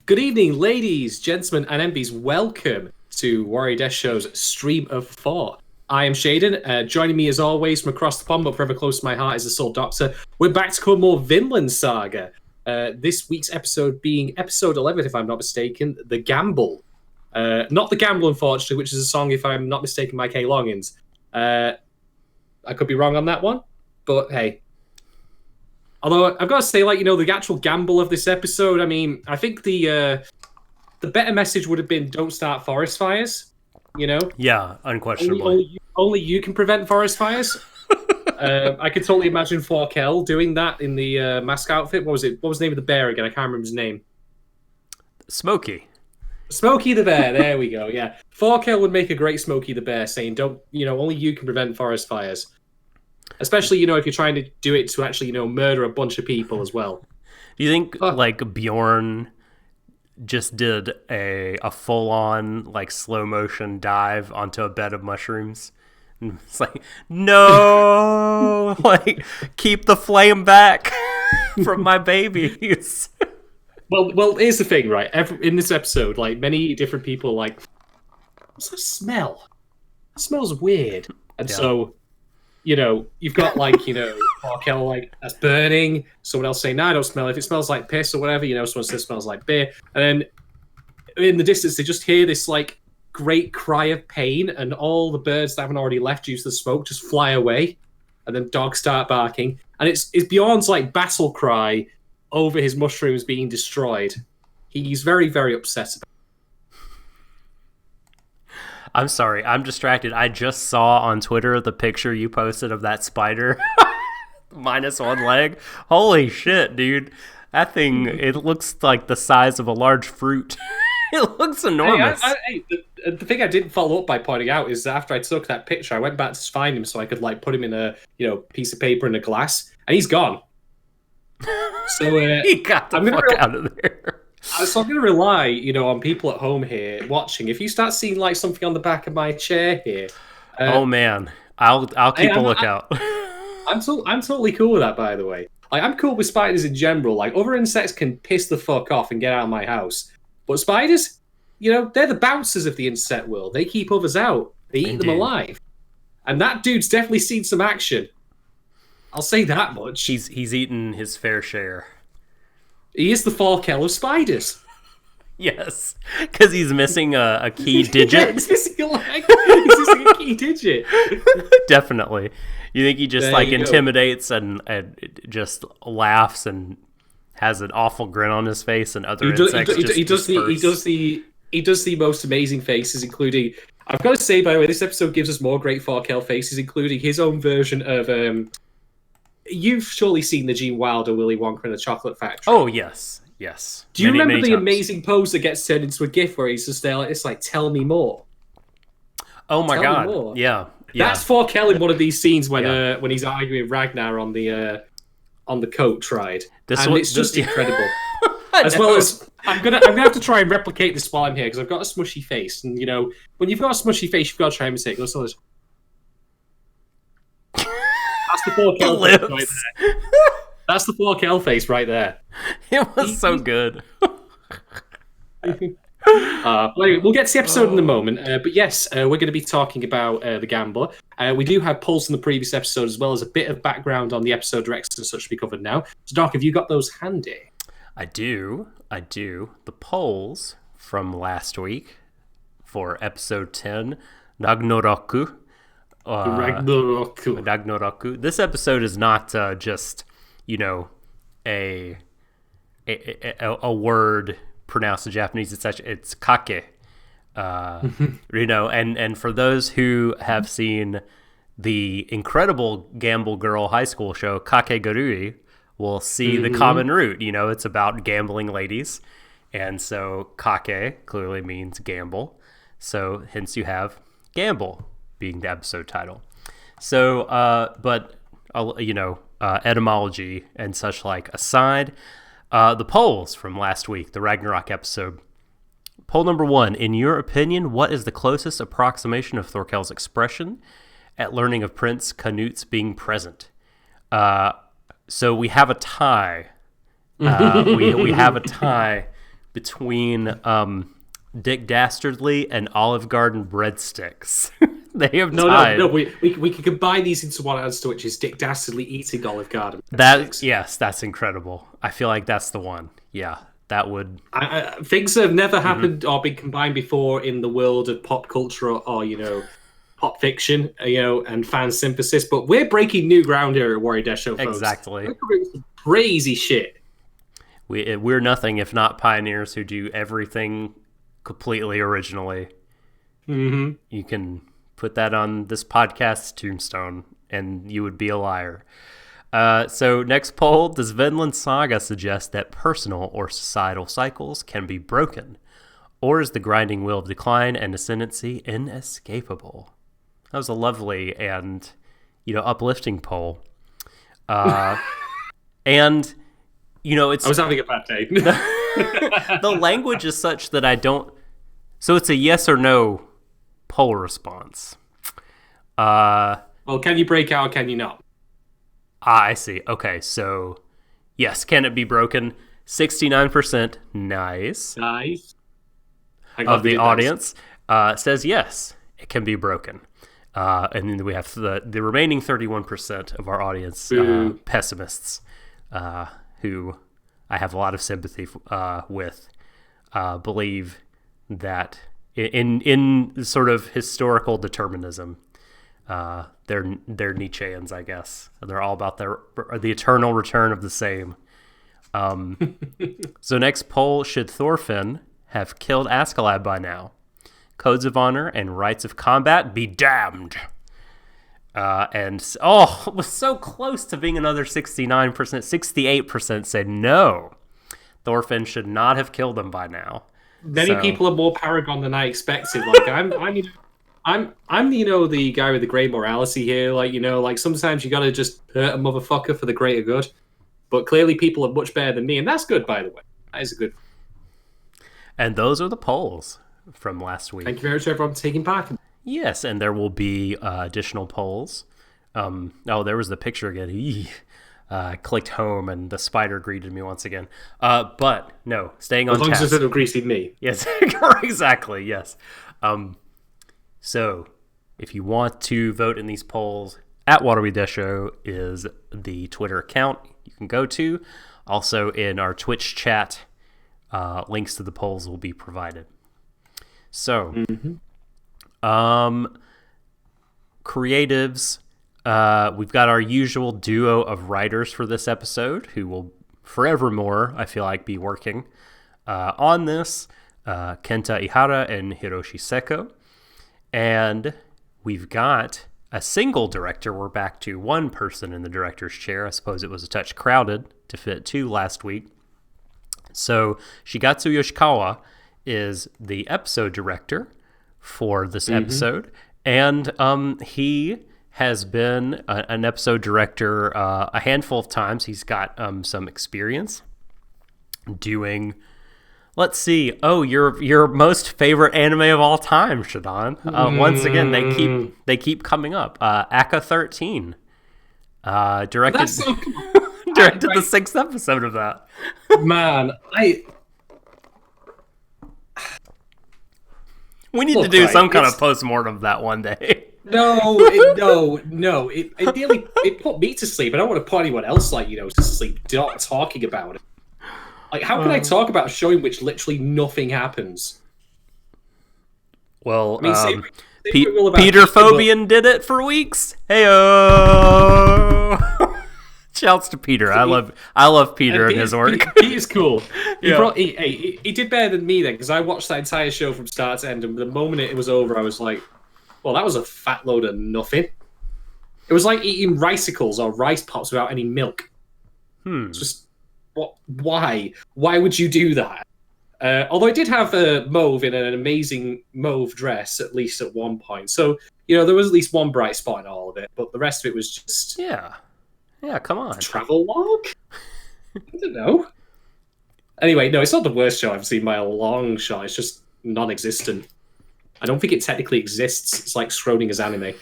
Good evening, ladies, gentlemen, and MBs. Welcome to Warui Deshou's Stream of Four. I am Shadon. Joining me as always from across the pond, but forever close to my heart, is the Soul Doctor. We're back to cover more Vinland Saga. This week's episode being episode 11, if I'm not mistaken, The Gamble. Not The Gamble, unfortunately, which is a song, if I'm not mistaken, by Kay Longins. I could be wrong on that one, but hey. Although I've got to say, the actual gamble of this episode, I mean, I think the better message would have been don't start forest fires, Yeah, unquestionably. Only you can prevent forest fires. I could totally imagine Forkel doing that in the mask outfit. What was it? What was the name of the bear again? I can't remember his name. Smokey. Smokey the Bear, there we go, yeah. Forkel would make a great Smokey the Bear saying, only you can prevent forest fires. Especially, if you're trying to do it to actually, murder a bunch of people as well. Do you think, Bjorn just did a full-on, slow-motion dive onto a bed of mushrooms? And it's like, no! Keep the flame back from my babies. Well, here's the thing, right? In this episode, many different people what's that smell? It smells weird. And so... you've got Forkel that's burning. Someone else saying, "No, I don't smell it. If it smells like piss or whatever." Someone says it smells like beer, and then in the distance they just hear this great cry of pain, and all the birds that haven't already left due to the smoke just fly away, and then dogs start barking, and it's Bjorn's battle cry over his mushrooms being destroyed. He's very, very upset about it. I'm sorry, I'm distracted. I just saw on Twitter the picture you posted of that spider minus one leg. Holy shit, dude. That thing, it looks like the size of a large fruit. It looks enormous. The thing I didn't follow up by pointing out is that after I took that picture, I went back to find him so I could put him in a piece of paper and a glass, and he's gone. So he got the fuck out of there. So I'm going to rely, on people at home here watching. If you start seeing something on the back of my chair here, oh man, I'll keep a lookout. I'm totally cool with that, by the way. I'm cool with spiders in general. Other insects can piss the fuck off and get out of my house, but spiders, they're the bouncers of the insect world. They keep others out. They eat them alive, and that dude's definitely seen some action. I'll say that much. He's eaten his fair share. He is the Forkel of spiders. Yes, because he's missing a key digit. Yeah, he's missing a leg. He's missing a key digit. Definitely. You think he just intimidates and just laughs and has an awful grin on his face, and other insects he does the most amazing faces, including, I've got to say, by the way, this episode gives us more great Forkel faces, including his own version of you've surely seen the Gene Wilder Willy Wonka and the Chocolate Factory. Oh, yes. Do you remember the amazing pose that gets turned into a GIF where he's just there it's tell me more? Oh my god. Yeah. That's Forkel in one of these scenes when he's arguing with Ragnar on the coat ride. It's just incredible. As well as I'm gonna have to try and replicate this while I'm here because I've got a smushy face, and when you've got a smushy face, you've got to try and imitate. That's the Forkel face right there. That's the Forkel face right there. It was so good. Anyway, we'll get to the episode in a moment. But yes, we're going to be talking about The Gambler. We do have polls from the previous episode, as well as a bit of background on the episode directors and such to be covered now. So, Doc, have you got those handy? I do. The polls from last week for episode 10, Ragnaroku. Ragnaroku. This episode is not just, a word pronounced in Japanese. It's kake. And for those who have seen the incredible Gamble Girl high school show Kakegurui, will see the common root. It's about gambling ladies, and so kake clearly means gamble. So hence you have gamble being the episode title. So, etymology and such aside, the polls from last week, the Ragnarok episode. Poll number 1. In your opinion, what is the closest approximation of Thorkel's expression at learning of Prince Canute's being present? So we have a tie. We have a tie between Dick Dastardly and Olive Garden breadsticks. They have tied. No. We could combine these into one answer, which is Dick Dastardly eating Olive Garden. Yes, that's incredible. I feel like that's the one. Yeah, that would. Things that have never happened or been combined before in the world of pop culture or pop fiction, and fan synthesis. But we're breaking new ground here at Warui Deshou, folks. Exactly. We're doing some crazy shit. We're nothing if not pioneers who do everything completely originally. Mm-hmm. You can put that on this podcast's tombstone, and you would be a liar. So next poll, does Vinland Saga suggest that personal or societal cycles can be broken? Or is the grinding wheel of decline and ascendancy inescapable? That was a lovely and, uplifting poll. And, it's... I was having a bad day. The language is such that I don't... So it's a yes or no poll response. Well, can you break out or can you not? I see. Okay, so yes, can it be broken? 69%, nice. Nice. Of the audience says yes, it can be broken. And then we have the remaining 31% of our audience, pessimists, who I have a lot of sympathy with, believe that in sort of historical determinism, they're Nietzscheans, I guess. They're all about the eternal return of the same. So next poll, should Thorfinn have killed Askeladd by now? Codes of honor and rites of combat be damned. It was so close to being another 69%. 68% said no. Thorfinn should not have killed him by now. Many people are more paragon than I expected. Like I'm the guy with the great morality here. Like sometimes you gotta just hurt a motherfucker for the greater good. But clearly people are much better than me, and that's good, by the way. That is a good. And those are the polls from last week. Thank you very much, everyone, for taking part. Yes, and there will be additional polls. There was the picture again. I clicked home, and the spider greeted me once again. But no, staying on task. As long as it greeted me. Yes, exactly, yes. So, if you want to vote in these polls, at Warui Deshou is the Twitter account you can go to. Also, in our Twitch chat, links to the polls will be provided. So, creatives, we've got our usual duo of writers for this episode who will forevermore, I feel like, be working on this. Kenta Ihara and Hiroshi Seko. And we've got a single director. We're back to one person in the director's chair. I suppose it was a touch crowded to fit two last week. So Shigatsu Yoshikawa is the episode director for this episode. And he has been an episode director a handful of times. He's got some experience doing... Let's see. Oh, your most favorite anime of all time, Shadon. Once again, they keep coming up. Aka 13 directed the 6th episode of that. Man, we need to do some kind of postmortem of that one day. No. It put me to sleep. I don't want to put anyone else to sleep. Not talking about it. Like, how can I talk about a show in which literally nothing happens? Well, Peter Phobian did it for weeks. Heyo! Shouts to Peter. I love Peter and his work. Peter's cool. He did better than me then, because I watched that entire show from start to end, and the moment it was over, I was like, well, that was a fat load of nothing. It was like eating ricicles or rice pops without any milk. It's just... What? Why? Why would you do that? Although I did have Mauve in an amazing mauve dress, at least at one point. So, there was at least one bright spot in all of it, but the rest of it was just... Yeah, come on. Travel log? I don't know. Anyway, no, it's not the worst show I've seen by a long shot. It's just non-existent. I don't think it technically exists. It's like Schrodinger's anime.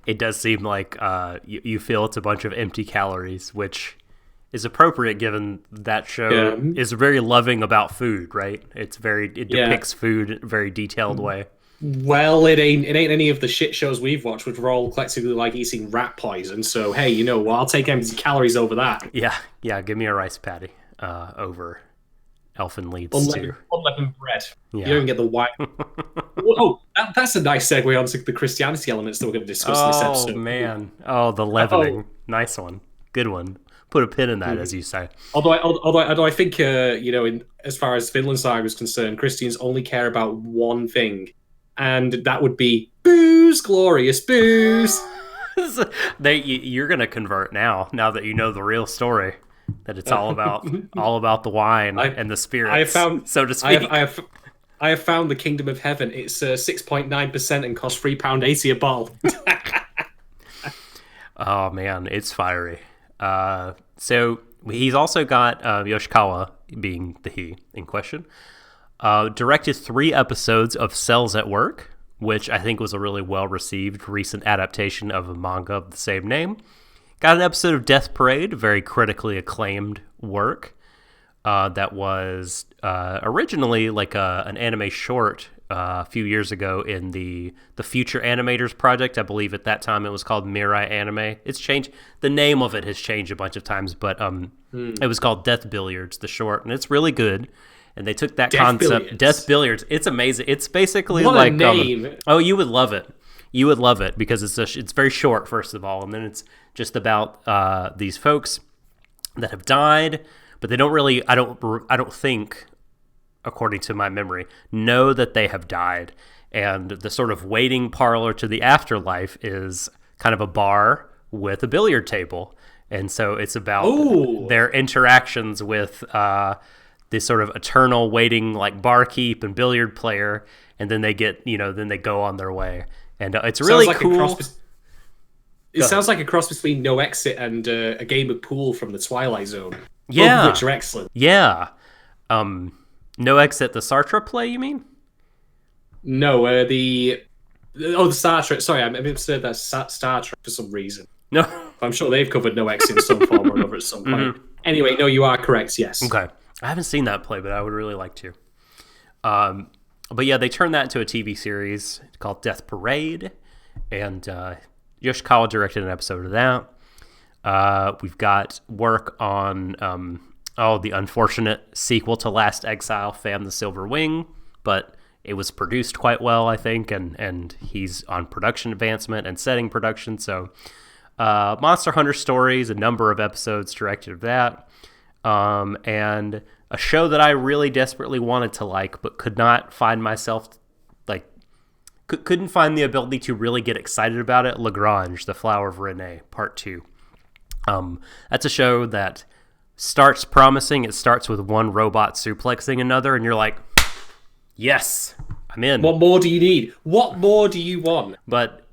It does seem like you feel it's a bunch of empty calories, which... is appropriate given that show is very loving about food, right? It depicts food in a very detailed way. Well, it ain't any of the shit shows we've watched, which were all collectively like eating rat poison. So hey, you know what? I'll take empty calories over that. Yeah. Give me a rice patty over Elfin Leeds too. Unleavened bread. Yeah. You don't even get the white. That's a nice segue onto the Christianity elements that we're going to discuss in this episode. Oh man! Oh, the leavening. Nice one. Good one. Put a pin in that, as you say. Although I think as far as Vinland Saga is concerned, Christians only care about one thing, and that would be booze, glorious booze. You're gonna convert now that you know the real story, that it's all about the wine and the spirits. So to speak. I have found the kingdom of heaven. It's 6.9% and costs £3.80 a bottle. Oh man, it's fiery. So he's also got Yoshikawa, being the he in question, directed 3 episodes of Cells at Work, which I think was a really well-received recent adaptation of a manga of the same name. Got an episode of Death Parade, a very critically acclaimed work that was originally like an anime short a few years ago in the Future Animators Project. I believe at that time it was called Mirai Anime. It's changed. The name of it has changed a bunch of times, but it was called Death Billiards, the short, and it's really good. And they took that concept, Death Billiards. It's amazing. It's basically what like a name. You would love it. You would love it because it's very short, first of all, and then it's just about these folks that have died, but they don't really. I don't think, according to my memory, know that they have died. And the sort of waiting parlor to the afterlife is kind of a bar with a billiard table. And so it's about their interactions with this sort of eternal waiting, like barkeep and billiard player. And then they get, then they go on their way. And it's really cool. It sounds like a cross between No Exit and a game of pool from the Twilight Zone. Yeah. Both of which are excellent. Yeah. No Exit, the Sartre play, you mean? No, the Star Trek. Sorry, I said that Star Trek for some reason. No. I'm sure they've covered No Exit in some form or another at some point. Mm-hmm. Anyway, no, you are correct, yes. Okay. I haven't seen that play, but I would really like to. But yeah, they turned that into a TV series called Death Parade, and Yoshikawa directed an episode of that. We've got work on the unfortunate sequel to Last Exile, Fam the Silver Wing, but it was produced quite well, I think, and he's on production advancement and setting production. So Monster Hunter Stories, a number of episodes directed of that, and a show that I really desperately wanted to like, but could not find myself, couldn't find the ability to really get excited about it. Lagrange, The Flower of Renee, Part 2. That's a show that starts promising. It starts with one robot suplexing another, and you're like, yes, I'm in. What more do you need? What more do you want? But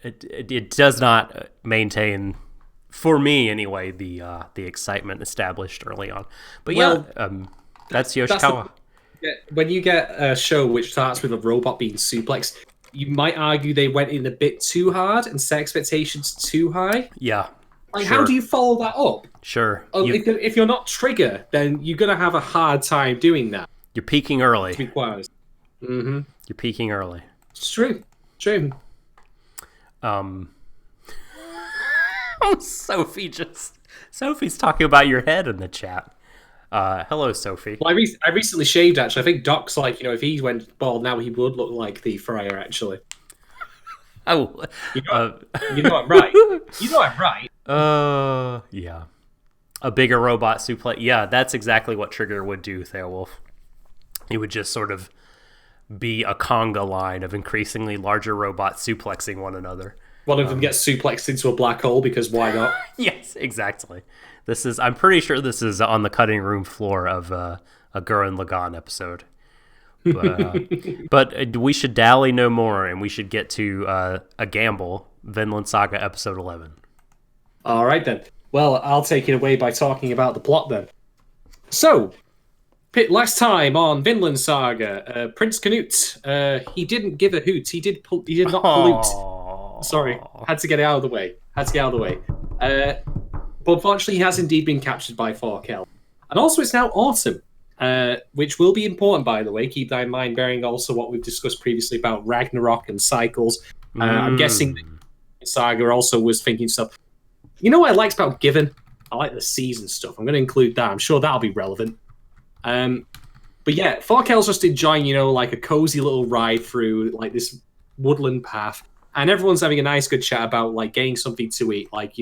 it does not maintain, for me anyway, the excitement established early on. But that's Yoshikawa. When you get a show which starts with a robot being suplexed, you might argue they went in a bit too hard and set expectations too high. Yeah. Like, how do you follow that up? Sure. If you're not Trigger, then you're going to have a hard time doing that. You're peaking early. To be quite honest. Mm-hmm. You're peaking early. It's true. Sophie's talking about your head in the chat. Hello, Sophie. Well, I recently shaved, actually. I think Doc's like, if he went bald now, he would look like the Friar, actually. Oh. You know I'm right. You know I'm right. Yeah. A bigger robot suplex. Yeah, that's exactly what Trigger would do, Theowolf. He would just sort of be a conga line of increasingly larger robots suplexing one another. One of them gets suplexed into a black hole because why not? Yes, exactly. I'm pretty sure this is on the cutting room floor of a Gurren Lagann episode. But we should dally no more, and we should get to a gamble, Vinland Saga episode 11. All right, then. Well, I'll take it away by talking about the plot, then. So, last time on Vinland Saga, Prince Canute, he didn't give a hoot. He did not pollute. Sorry, had to get it out of the way. But unfortunately, he has indeed been captured by Thorkel. And also, it's now autumn, which will be important, by the way. Keep that in mind, bearing also what we've discussed previously about Ragnarok and cycles. I'm guessing that Saga also was thinking stuff. You know what I liked about Given? I like the season stuff. I'm going to include that. I'm sure that'll be relevant. But yeah, Thorkel's just enjoying, like a cozy little ride through like this woodland path. And everyone's having a nice, good chat about like getting something to eat. Like,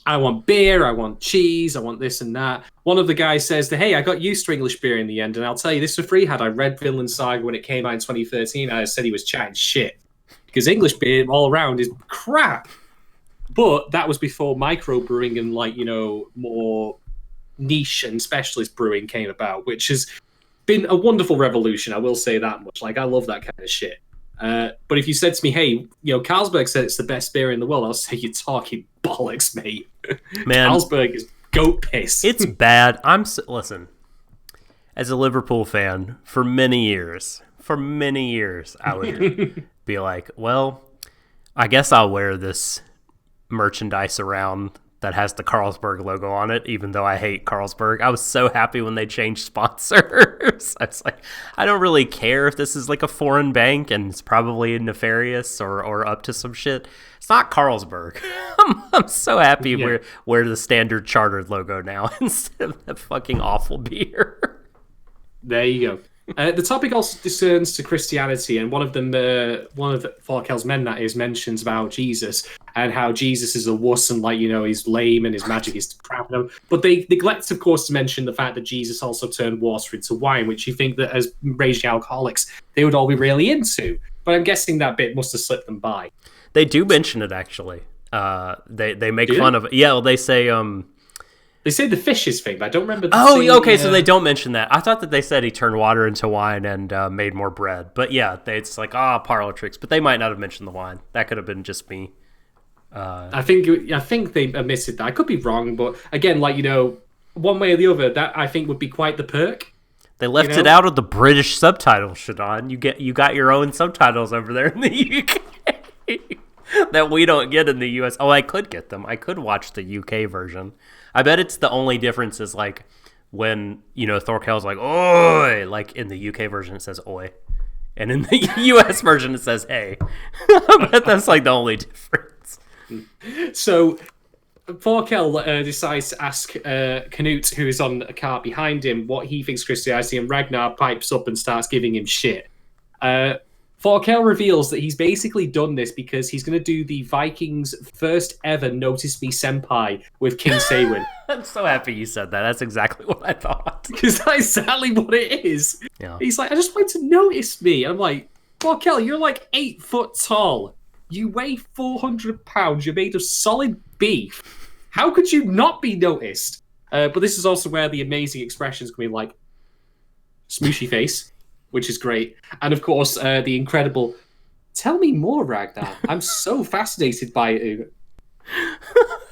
I want beer, I want cheese, I want this and that. One of the guys says, hey, I got used to English beer in the end. And I'll tell you this for free. Had I read Vinland Saga when it came out in 2013, I said he was chatting shit. Because English beer all around is crap. But that was before microbrewing and like, more niche and specialist brewing came about, which has been a wonderful revolution. I will say that much. Like, I love that kind of shit. But if you said to me, hey, Carlsberg said it's the best beer in the world, I'll say you're talking bollocks, mate. Man, Carlsberg is goat piss. It's bad. Listen, as a Liverpool fan, for many years, I would be like, well, I guess I'll wear this merchandise around that has the Carlsberg logo on it, even though I hate Carlsberg. I was so happy when they changed sponsors. I was like, I don't really care if this is like a foreign bank and it's probably nefarious or up to some shit. It's not Carlsberg. I'm so happy we're the standard chartered logo now instead of that fucking awful beer. There you go. The topic also discerns to Christianity, and one of Thorkel's men that is mentions about Jesus and how Jesus is a wuss and he's lame and his magic is crap. But they neglect, of course, to mention the fact that Jesus also turned water into wine, which you think that as raging alcoholics they would all be really into. But I'm guessing that bit must have slipped them by. They do mention it actually. They make fun of it. Yeah, well, they say. They say the fishes thing, but I don't remember. So they don't mention that. I thought that they said he turned water into wine and made more bread. But yeah, it's like parlor tricks. But they might not have mentioned the wine. That could have been just me. I think they omitted that. I could be wrong, but again, one way or the other, that I think would be quite the perk. They left it out of the British subtitles, Shadon. You got your own subtitles over there in the UK that we don't get in the US. Oh, I could get them. I could watch the UK version. I bet it's the only difference is like when, Thorkel's like, oi, like in the UK version it says oi. And in the US version it says hey. I bet that's like the only difference. So Thorkel decides to ask Canute, who is on a cart behind him, what he thinks Christianity, and Ragnar pipes up and starts giving him shit. Thorkel reveals that he's basically done this because he's going to do the Vikings' first ever Notice Me Senpai with King Seywin. I'm so happy you said that. That's exactly what I thought. Because that's exactly what it is. Yeah. He's like, I just want to notice me. And I'm like, Thorkel, you're like 8 foot tall. You weigh 400 pounds. You're made of solid beef. How could you not be noticed? But this is also where the amazing expressions can be like, smooshy face. Which is great. And of course, the incredible, tell me more, Ragnar. I'm so fascinated by it.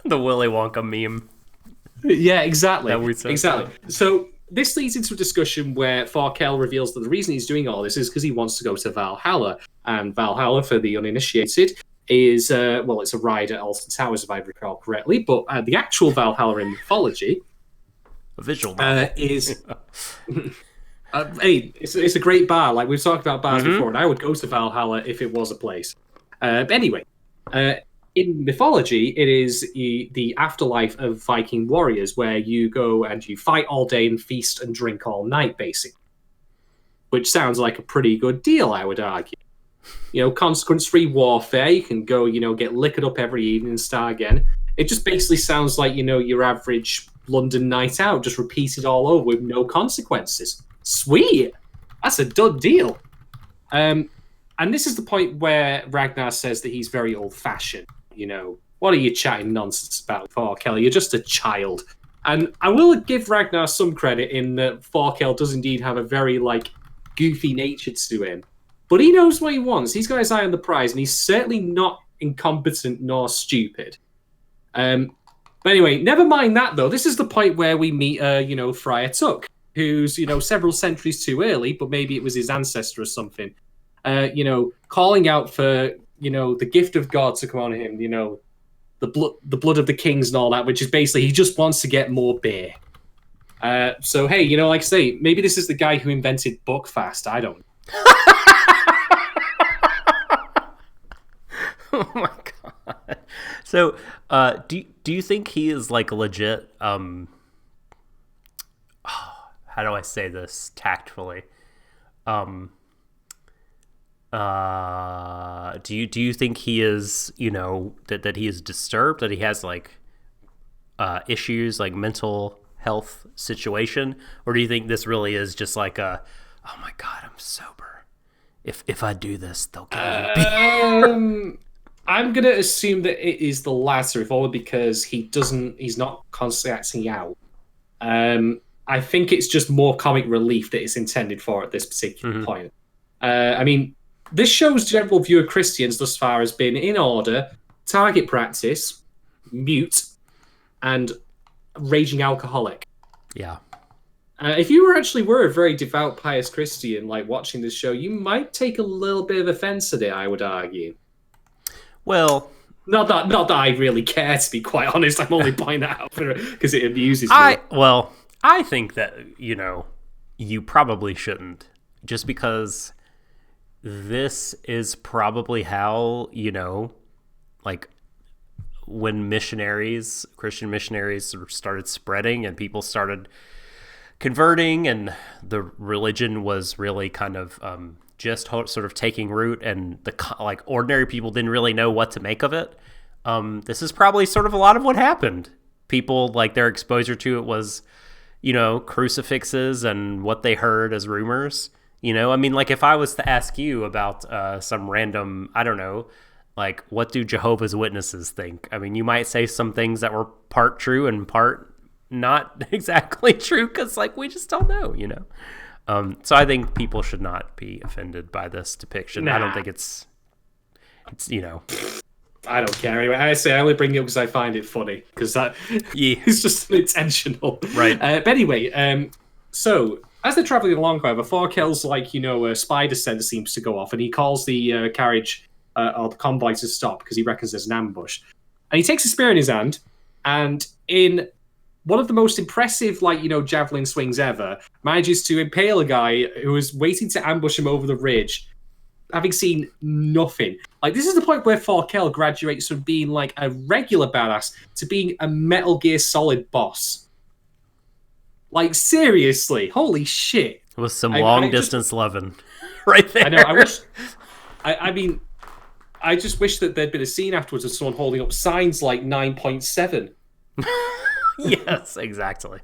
The Willy Wonka meme. Yeah, exactly. Exactly. So this leads into a discussion where Thorkel reveals that the reason he's doing all this is because he wants to go to Valhalla. And Valhalla, for the uninitiated, is, it's a ride at Alton Towers, if I recall correctly. But the actual Valhalla in mythology a visual is... hey, it's a great bar. Like we've talked about bars before, and I would go to Valhalla if it was a place. But anyway, in mythology, it is the afterlife of Viking warriors, where you go and you fight all day and feast and drink all night, basically. Which sounds like a pretty good deal, I would argue. Consequence-free warfare. You can go, get liquored up every evening and start again. It just basically sounds like, your average London night out, just repeated all over with no consequences. Sweet. That's a done deal. And this is the point where Ragnar says that he's very old-fashioned. What are you chatting nonsense about, Thorkel? You're just a child. And I will give Ragnar some credit in that Thorkel does indeed have a very, goofy nature to him. But he knows what he wants. He's got his eye on the prize, and he's certainly not incompetent nor stupid. But anyway, never mind that, though. This is the point where we meet, Friar Tuck, who's, several centuries too early, but maybe it was his ancestor or something, calling out for, the gift of God to come on him, the blood of the kings and all that, which is basically he just wants to get more beer. So hey, like I say, maybe this is the guy who invented Buckfast. I don't know. Oh my god. So, do you think he is like a legit? How do I say this tactfully? Do you think he is, that he is disturbed, that he has like issues, like mental health situation, or do you think this really is just like oh my god, I'm sober. If I do this, they'll give me beer. I'm gonna assume that it is the latter, if only because he's not constantly acting out. I think it's just more comic relief that it's intended for at this particular point. I mean, this show's general view of Christians thus far has been in order, target practice, mute, and raging alcoholic. Yeah. If you were a very devout, pious Christian, like watching this show, you might take a little bit of offense at it, I would argue. Well, not that I really care, to be quite honest. I'm only pointing that out because it amuses me. I think that, you probably shouldn't, just because this is probably how, like when Christian missionaries started spreading and people started converting and the religion was really kind of just sort of taking root, and like ordinary people didn't really know what to make of it. This is probably sort of a lot of what happened. People, like, their exposure to it was, crucifixes and what they heard as rumors. I mean, like, if I was to ask you about some random, I don't know, like, what do Jehovah's Witnesses think? I mean, you might say some things that were part true and part not exactly true, because, like, we just don't know, So I think people should not be offended by this depiction. Nah. I don't think it's I don't care anyway. I only bring it up because I find it funny, because it's just intentional. Right. But anyway, so as they're traveling along, however, Forkel's like, a spider sense seems to go off, and he calls the carriage or the convoy to stop because he reckons there's an ambush. And he takes a spear in his hand, and in one of the most impressive, javelin swings ever, manages to impale a guy who was waiting to ambush him over the ridge, having seen nothing. Like, this is the point where Forkel graduates from being, like, a regular badass to being a Metal Gear Solid boss. Like, seriously, holy shit. It was some long-distance loving right there. I know, I just wish that there'd been a scene afterwards of someone holding up signs like 9.7. Yes, exactly.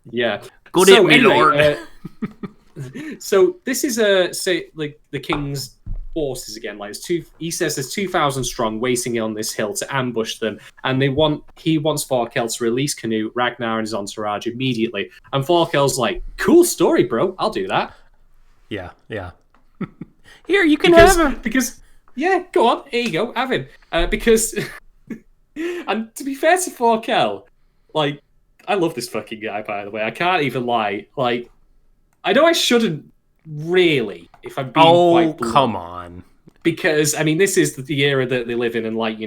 Yeah. Good evening, Lord. So this is the king's forces again. Like, he says there's 2,000 strong waiting on this hill to ambush them, and he wants Forkel to release Canute, Ragnar, and his entourage immediately. And Forkel's like, "Cool story, bro. I'll do that." Yeah. Here, you can have him. Because yeah, go on. Here you go. Have him. Because and to be fair to Forkel, like, I love this fucking guy, by the way. I can't even lie. Like, I know I shouldn't really, if I'm being quite blunt. Come on. Because, I mean, this is the era that they live in, and, like,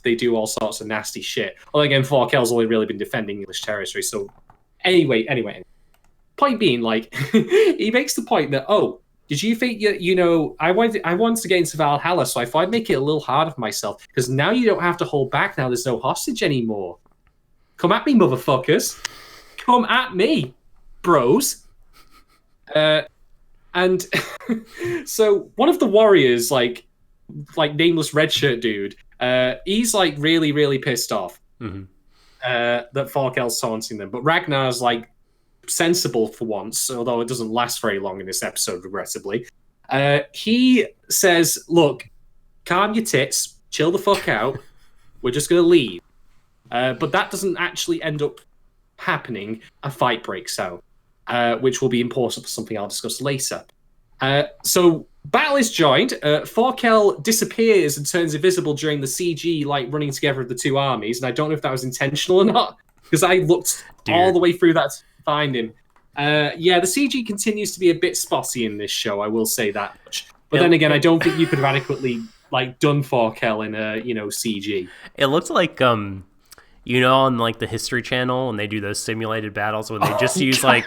they do all sorts of nasty shit. Well, again, Forkel's only really been defending English territory, so anyway. Point being, like, he makes the point that, did you think, I wanted to get into Valhalla, so I thought I'd make it a little harder for myself, because now you don't have to hold back, now there's no hostage anymore. Come at me, motherfuckers. Come at me, bros. And so one of the warriors, like nameless red shirt dude, he's like really, really pissed off that Forkel's taunting them. But Ragnar's like sensible for once, although it doesn't last very long in this episode, regrettably. He says, "Look, calm your tits, chill the fuck out. We're just gonna leave." But that doesn't actually end up happening. A fight breaks out, which will be important for something I'll discuss later. So battle is joined. Forkel disappears and turns invisible during the CG, like running together of the two armies. And I don't know if that was intentional or not, because I looked all the way through that to find him. The CG continues to be a bit spotty in this show, I will say that much. But then again, I don't think you could have adequately like done Thorkel in CG. It looked like on like the History Channel when they do those simulated battles when they just use like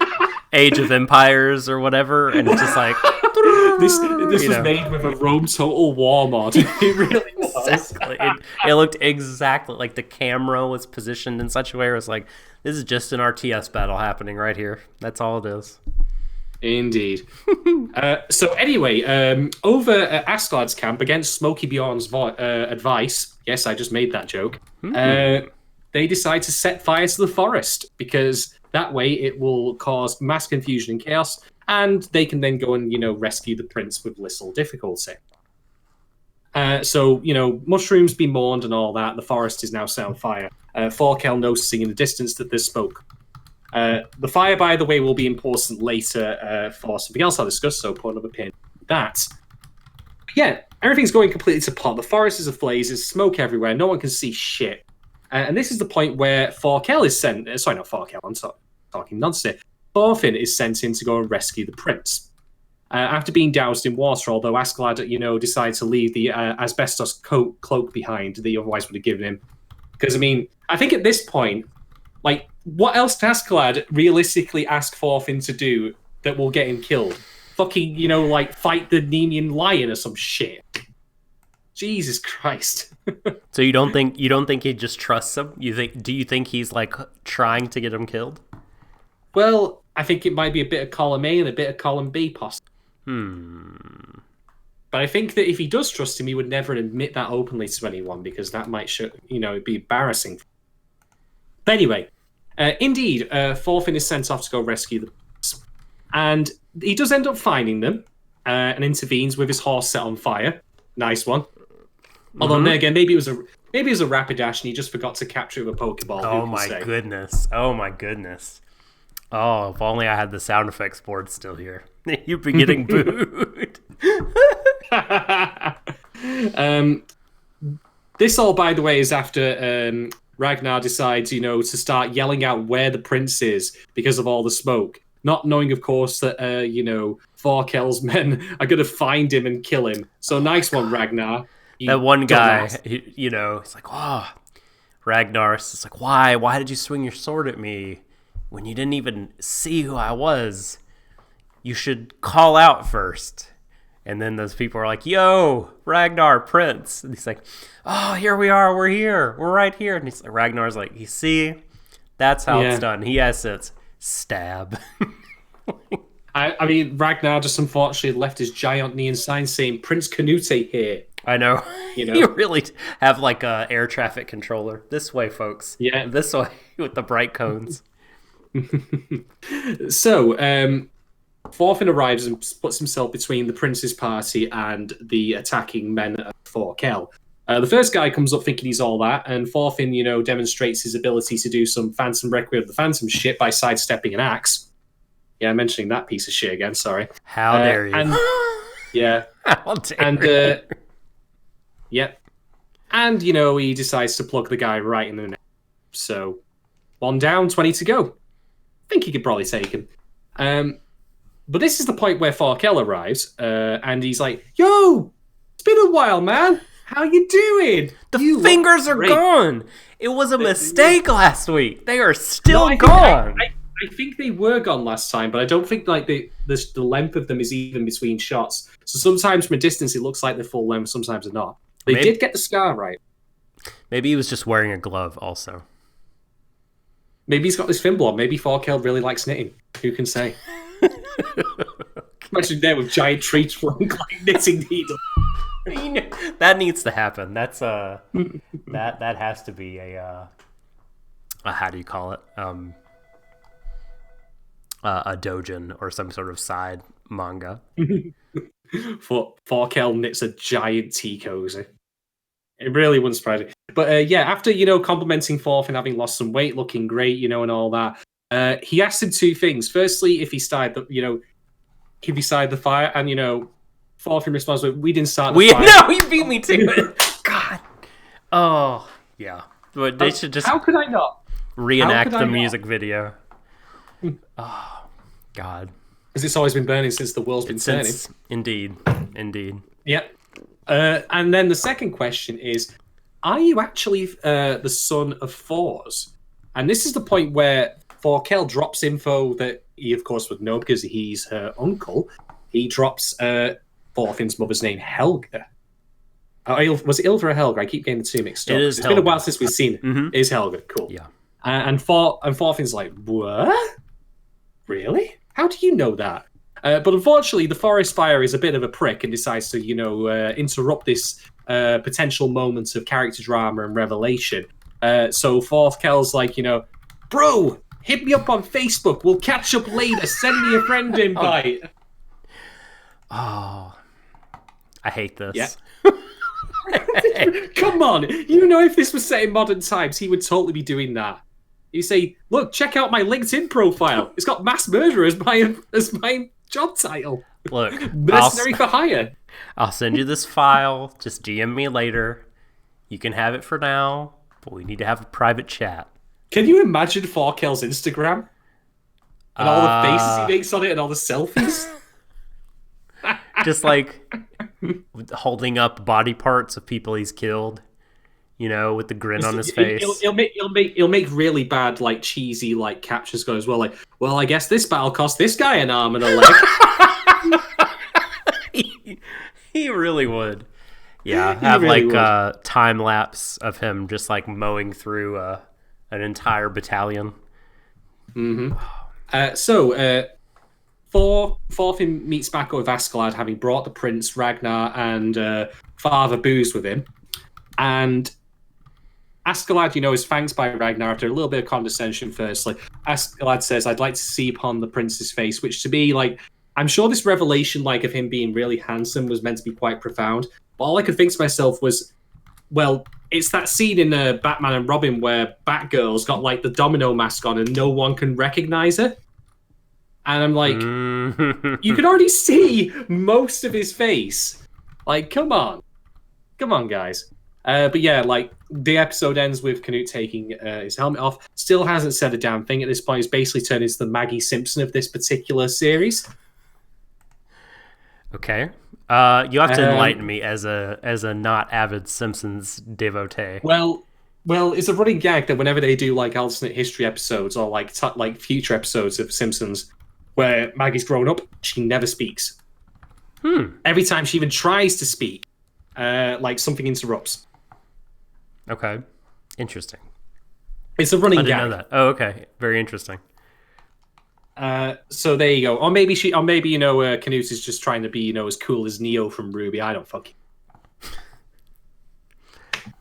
Age of Empires or whatever, and it's just like this was made with a Rome Total War mod. It really was. Exactly. It looked exactly like the camera was positioned in such a way where it's like, this is just an RTS battle happening right here. That's all it is. Indeed. So anyway, over at Askeladd's camp, against Smoky Bjorn's advice, yes, I just made that joke, they decide to set fire to the forest, because that way it will cause mass confusion and chaos, and they can then go and, rescue the prince with little difficulty. So, mushrooms be mourned and all that. The forest is now set on fire. Thorkel noticing in the distance that there's smoke. The fire, by the way, will be important later for something else I'll discuss, so put another pin. That. Yeah, everything's going completely to pot. The forest is ablaze, there's smoke everywhere, no one can see shit. And this is the point where Thorkel is sent... sorry, not Thorkel, I'm talking nonsense. Thorfinn is sent in to go and rescue the prince. After being doused in water, although Askeladd, decided to leave the asbestos cloak behind that he otherwise would have given him. Because, I think at this point, like, what else does Askeladd realistically ask Thorfinn to do that will get him killed? Fucking, fight the Nemean lion or some shit. Jesus Christ. So you don't think he just trusts him? Do you think he's like trying to get him killed? Well, I think it might be a bit of column A and a bit of column B, possibly. But I think that if he does trust him, he would never admit that openly to anyone, because that might be embarrassing. But anyway, indeed, Thorfinn is sent off to go rescue the prince. And he does end up finding them and intervenes with his horse set on fire. Nice one. Although, then again, maybe it was a Rapidash and he just forgot to capture it with a Pokeball. Oh my goodness. Oh, if only I had the sound effects board still here. You'd be getting booed. This all, by the way, is after Ragnar decides, to start yelling out where the prince is because of all the smoke. Not knowing, of course, that, Thorkel's men are going to find him and kill him. So nice one, Ragnar. That one guy, he's like, oh, Ragnar's just like, why? Why did you swing your sword at me when you didn't even see who I was? You should call out first. And then those people are like, yo, Ragnar, Prince. And he's like, oh, here we are. We're here. We're right here. And Ragnar's like, you see, that's how it's done. He has sense. Stab. Ragnar just unfortunately left his giant neon sign saying Prince Canute here. I know. You really have like a air traffic controller. This way, folks. Yeah. This way with the bright cones. So, Thorfinn arrives and puts himself between the prince's party and the attacking men of Thorkel. The first guy comes up thinking he's all that, and Thorfinn, demonstrates his ability to do some Phantom Requiem of the Phantom shit by sidestepping an axe. Yeah, I'm mentioning that piece of shit again, sorry. How dare you. Yeah. How dare you. Yep. And, he decides to plug the guy right in the neck. So, 1 down, 20 to go. I think he could probably take him. But this is the point where Thorkel arrives, and he's like, yo, it's been a while, man. How you doing? The fingers are gone. It was a mistake last week. They are still gone. I think they were gone last time, but I don't think the length of them is even between shots. So sometimes from a distance it looks like they're full length, sometimes they're not. They did get the scar right. Maybe he was just wearing a glove also. Maybe he's got this fin blob. Maybe Thorkel really likes knitting. Who can say? Imagine there with giant tree trunk like knitting needle. That needs to happen. That's that has to be a how do you call it? A doujin or some sort of side manga. Thorkel knits a giant tea cozy. It really wouldn't surprise me. But after complimenting Thorfinn having lost some weight, looking great, and all that, he asked him 2 things. Firstly, if he started the fire, and Thorfinn responds with, "We didn't start the fire." No, you beat me to it. God. Oh yeah, but they should just. How could I not reenact the music video? Oh God. Because it's always been burning since the world's been turning. Indeed. Yep. And then the second question is, are you actually the son of Thors? And this is the point where Thorkel drops info that he, of course, would know because he's her uncle. He drops Thorfinn's mother's name, Helga. Was it Ilva or Helga? I keep getting the two mixed up. It's been a while since we've seen it. Mm-hmm. It is Helga. Cool. Yeah. And Thorfinn's like, what? Really? How do you know that? But unfortunately, the forest fire is a bit of a prick and decides to, interrupt this potential moment of character drama and revelation. So Thorkel's like, bro, hit me up on Facebook. We'll catch up later. Send me a friend invite. Oh, I hate this. Yeah. Come on. If this was set in modern times, he would totally be doing that. You say, look, check out my LinkedIn profile. It's got mass murderer as my job title. Look, mercenary for hire. I'll send you this file. Just DM me later. You can have it for now, but we need to have a private chat. Can you imagine Thorkel's Instagram? And all the faces he makes on it and all the selfies? Just like holding up body parts of people he's killed, with the grin on his face. He'll make really bad, like cheesy, like captures go as well. Like, well, I guess this battle cost this guy an arm and a leg. he really would. Yeah, have really like time lapse of him just like mowing through an entire battalion. Mm-hmm. Thorfinn meets back up with Askeladd, having brought the prince Ragnar and Father Booze with him. And Askeladd, is thanked by Ragnar after a little bit of condescension firstly. Askeladd says, I'd like to see upon the prince's face, which to me, like, I'm sure this revelation, like, of him being really handsome was meant to be quite profound. But all I could think to myself was, well, it's that scene in Batman and Robin where Batgirl's got, like, the domino mask on and no one can recognize her. And I'm like, you can already see most of his face. Like, come on. Come on, guys. But yeah, like, the episode ends with Canute taking his helmet off. Still hasn't said a damn thing at this point. He's basically turned into the Maggie Simpson of this particular series. Okay. You have to enlighten me as a not avid Simpsons devotee. Well, it's a running gag that whenever they do, like, alternate history episodes or, like, future episodes of Simpsons where Maggie's grown up, she never speaks. Every time she even tries to speak, like, something interrupts. Okay. Interesting. It's a running gag. I didn't know that. Oh, okay. Very interesting. So there you go. Or maybe Canute is just trying to be, as cool as Neo from Ruby. I don't fucking.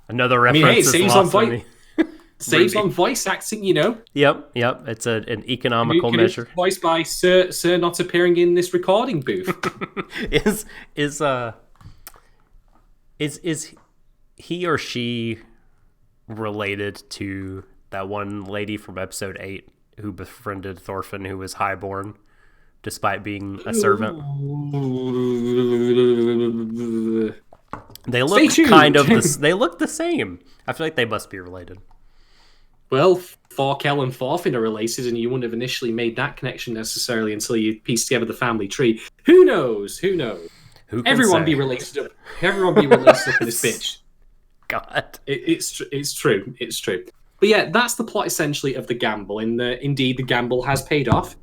Another reference is lost on me. Saves on voice acting, Yep. It's an economical measure. Voiced by Sir not appearing in this recording booth. Is he or she related to that one lady from episode 8 who befriended Thorfinn, who was highborn despite being a servant? They look they look the same. I feel like they must be related. Well, Thorkel and Thorfinn are related, and you wouldn't have initially made that connection necessarily until you pieced together the family tree. Who knows? Everyone be related up in this bitch. God. It's true. But yeah, that's the plot essentially of the gamble. Indeed, the gamble has paid off.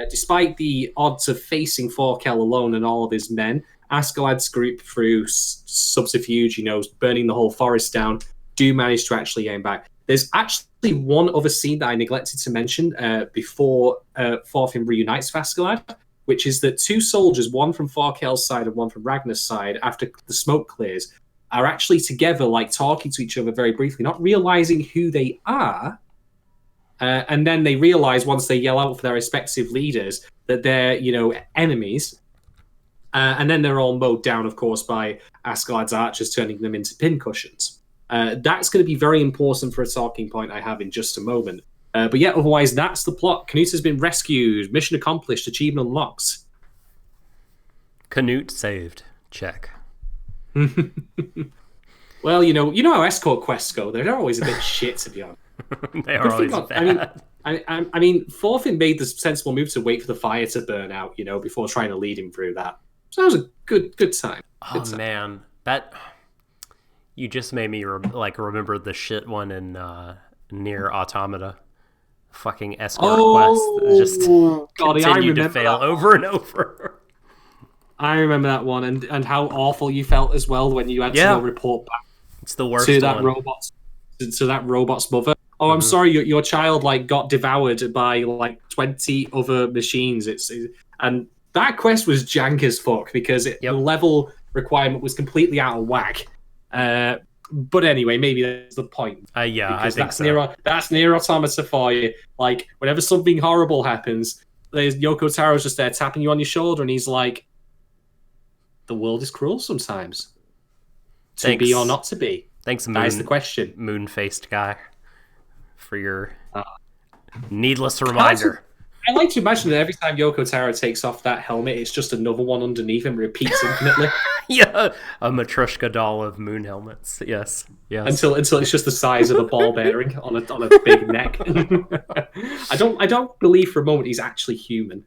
Despite the odds of facing Thorkel alone and all of his men, Askeladd's group, through subterfuge, burning the whole forest down, do manage to actually gain back. There's actually one other scene that I neglected to mention before Thorfinn reunites with Askeladd, which is that two soldiers, one from Thorkel's side and one from Ragnar's side, after the smoke clears, are actually together, like, talking to each other very briefly, not realizing who they are. And then they realize, once they yell out for their respective leaders, that they're, enemies. And then they're all mowed down, of course, by Askeladd's archers, turning them into pincushions. That's going to be very important for a talking point I have in just a moment. But yeah, otherwise, that's the plot. Canute has been rescued. Mission accomplished. Achievement unlocked. Canute saved. Check. Well, you know how escort quests go. They're always a bit shit, to be honest. They are always bad. I mean, Thorfinn made the sensible move to wait for the fire to burn out, before trying to lead him through that. So that was a good time. Man, That you just made me remember the shit one in Near Automata. Fucking escort quest just God, I continued to remember fail that over and over. I remember that one, and how awful you felt as well when you had to go report back It's the worst to that one. robot's mother. Oh, I'm sorry, your child got devoured by 20 other machines. And that quest was jank as fuck because the level requirement was completely out of whack. But anyway, maybe that's the point. Yeah, because I think so. That's Near Automata for you. Whenever something horrible happens, there's Yoko Taro's just there tapping you on your shoulder, and he's like, "The world is cruel sometimes. To be or not to be." Thanks, that is the question. Moon-faced guy, for your needless reminder. I like to imagine that every time Yoko Taro takes off that helmet, it's just another one underneath him, repeats infinitely. Yeah, a Matryoshka doll of moon helmets. Yes. Until it's just the size of a ball bearing on a big neck. I don't believe for a moment he's actually human.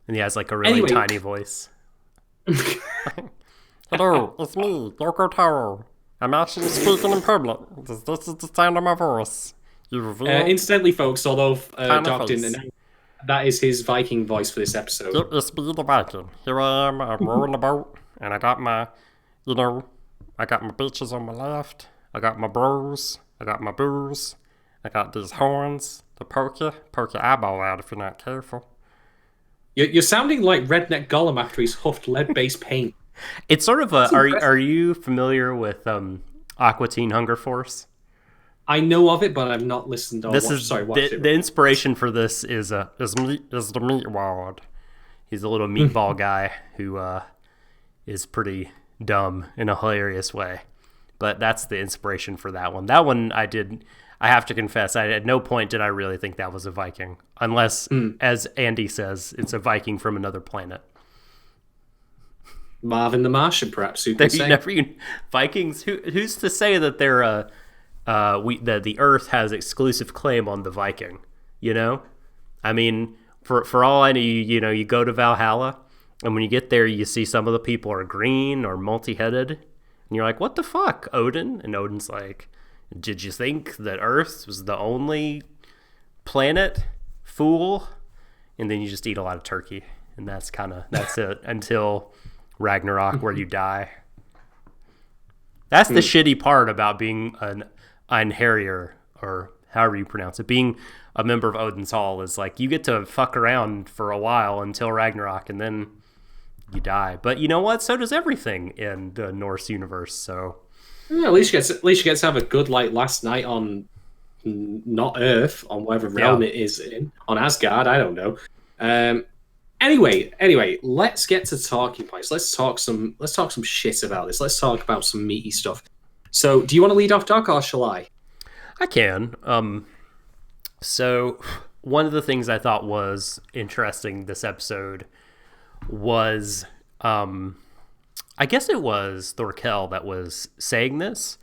And he has a really tiny voice. Hello, it's me, Yoko Taro. I'm actually speaking in public. This is the sound of my voice. Incidentally, folks, although Doc didn't announce, that is his Viking voice for this episode. Yep, it's me, the Viking. Here I am, I'm rowing the boat, and I got my bitches on my left. I got my bros. I got my booze. I got these horns to poke your eyeball out if you're not careful. You're sounding like Redneck Gollum after he's huffed lead-based paint. It's sort of are you familiar with Aqua Teen Hunger Force? I know of it, but I've not listened or watched it. The inspiration for this is the meat wad. He's a little meatball guy who is pretty dumb in a hilarious way. But that's the inspiration for that one. That one I have to confess, at no point did I really think that was a Viking. Unless, as Andy says, it's a Viking from another planet. Marvin the Martian, perhaps. Who can say? Vikings, who's to say that they're that the Earth has exclusive claim on the Viking, you know? I mean, for all I know, you go to Valhalla, and when you get there, you see some of the people are green or multi-headed, and you're like, what the fuck, Odin? And Odin's like, did you think that Earth was the only planet, fool? And then you just eat a lot of turkey, and that's it until Ragnarok, where you die. That's the shitty part about being an Einherjar, or however you pronounce it, being a member of Odin's Hall, is you get to fuck around for a while until Ragnarok, and then you die. But you know what? So does everything in the Norse universe. So yeah, at least you get to have a good last night on not Earth, on whatever realm it is in, on Asgard. I don't know. Anyway, let's get to talking points. Let's talk some shit about this. Let's talk about some meaty stuff. So, do you want to lead off, Doc, or shall I? I can. So, one of the things I thought was interesting this episode was, I guess it was Thorkel that was saying this,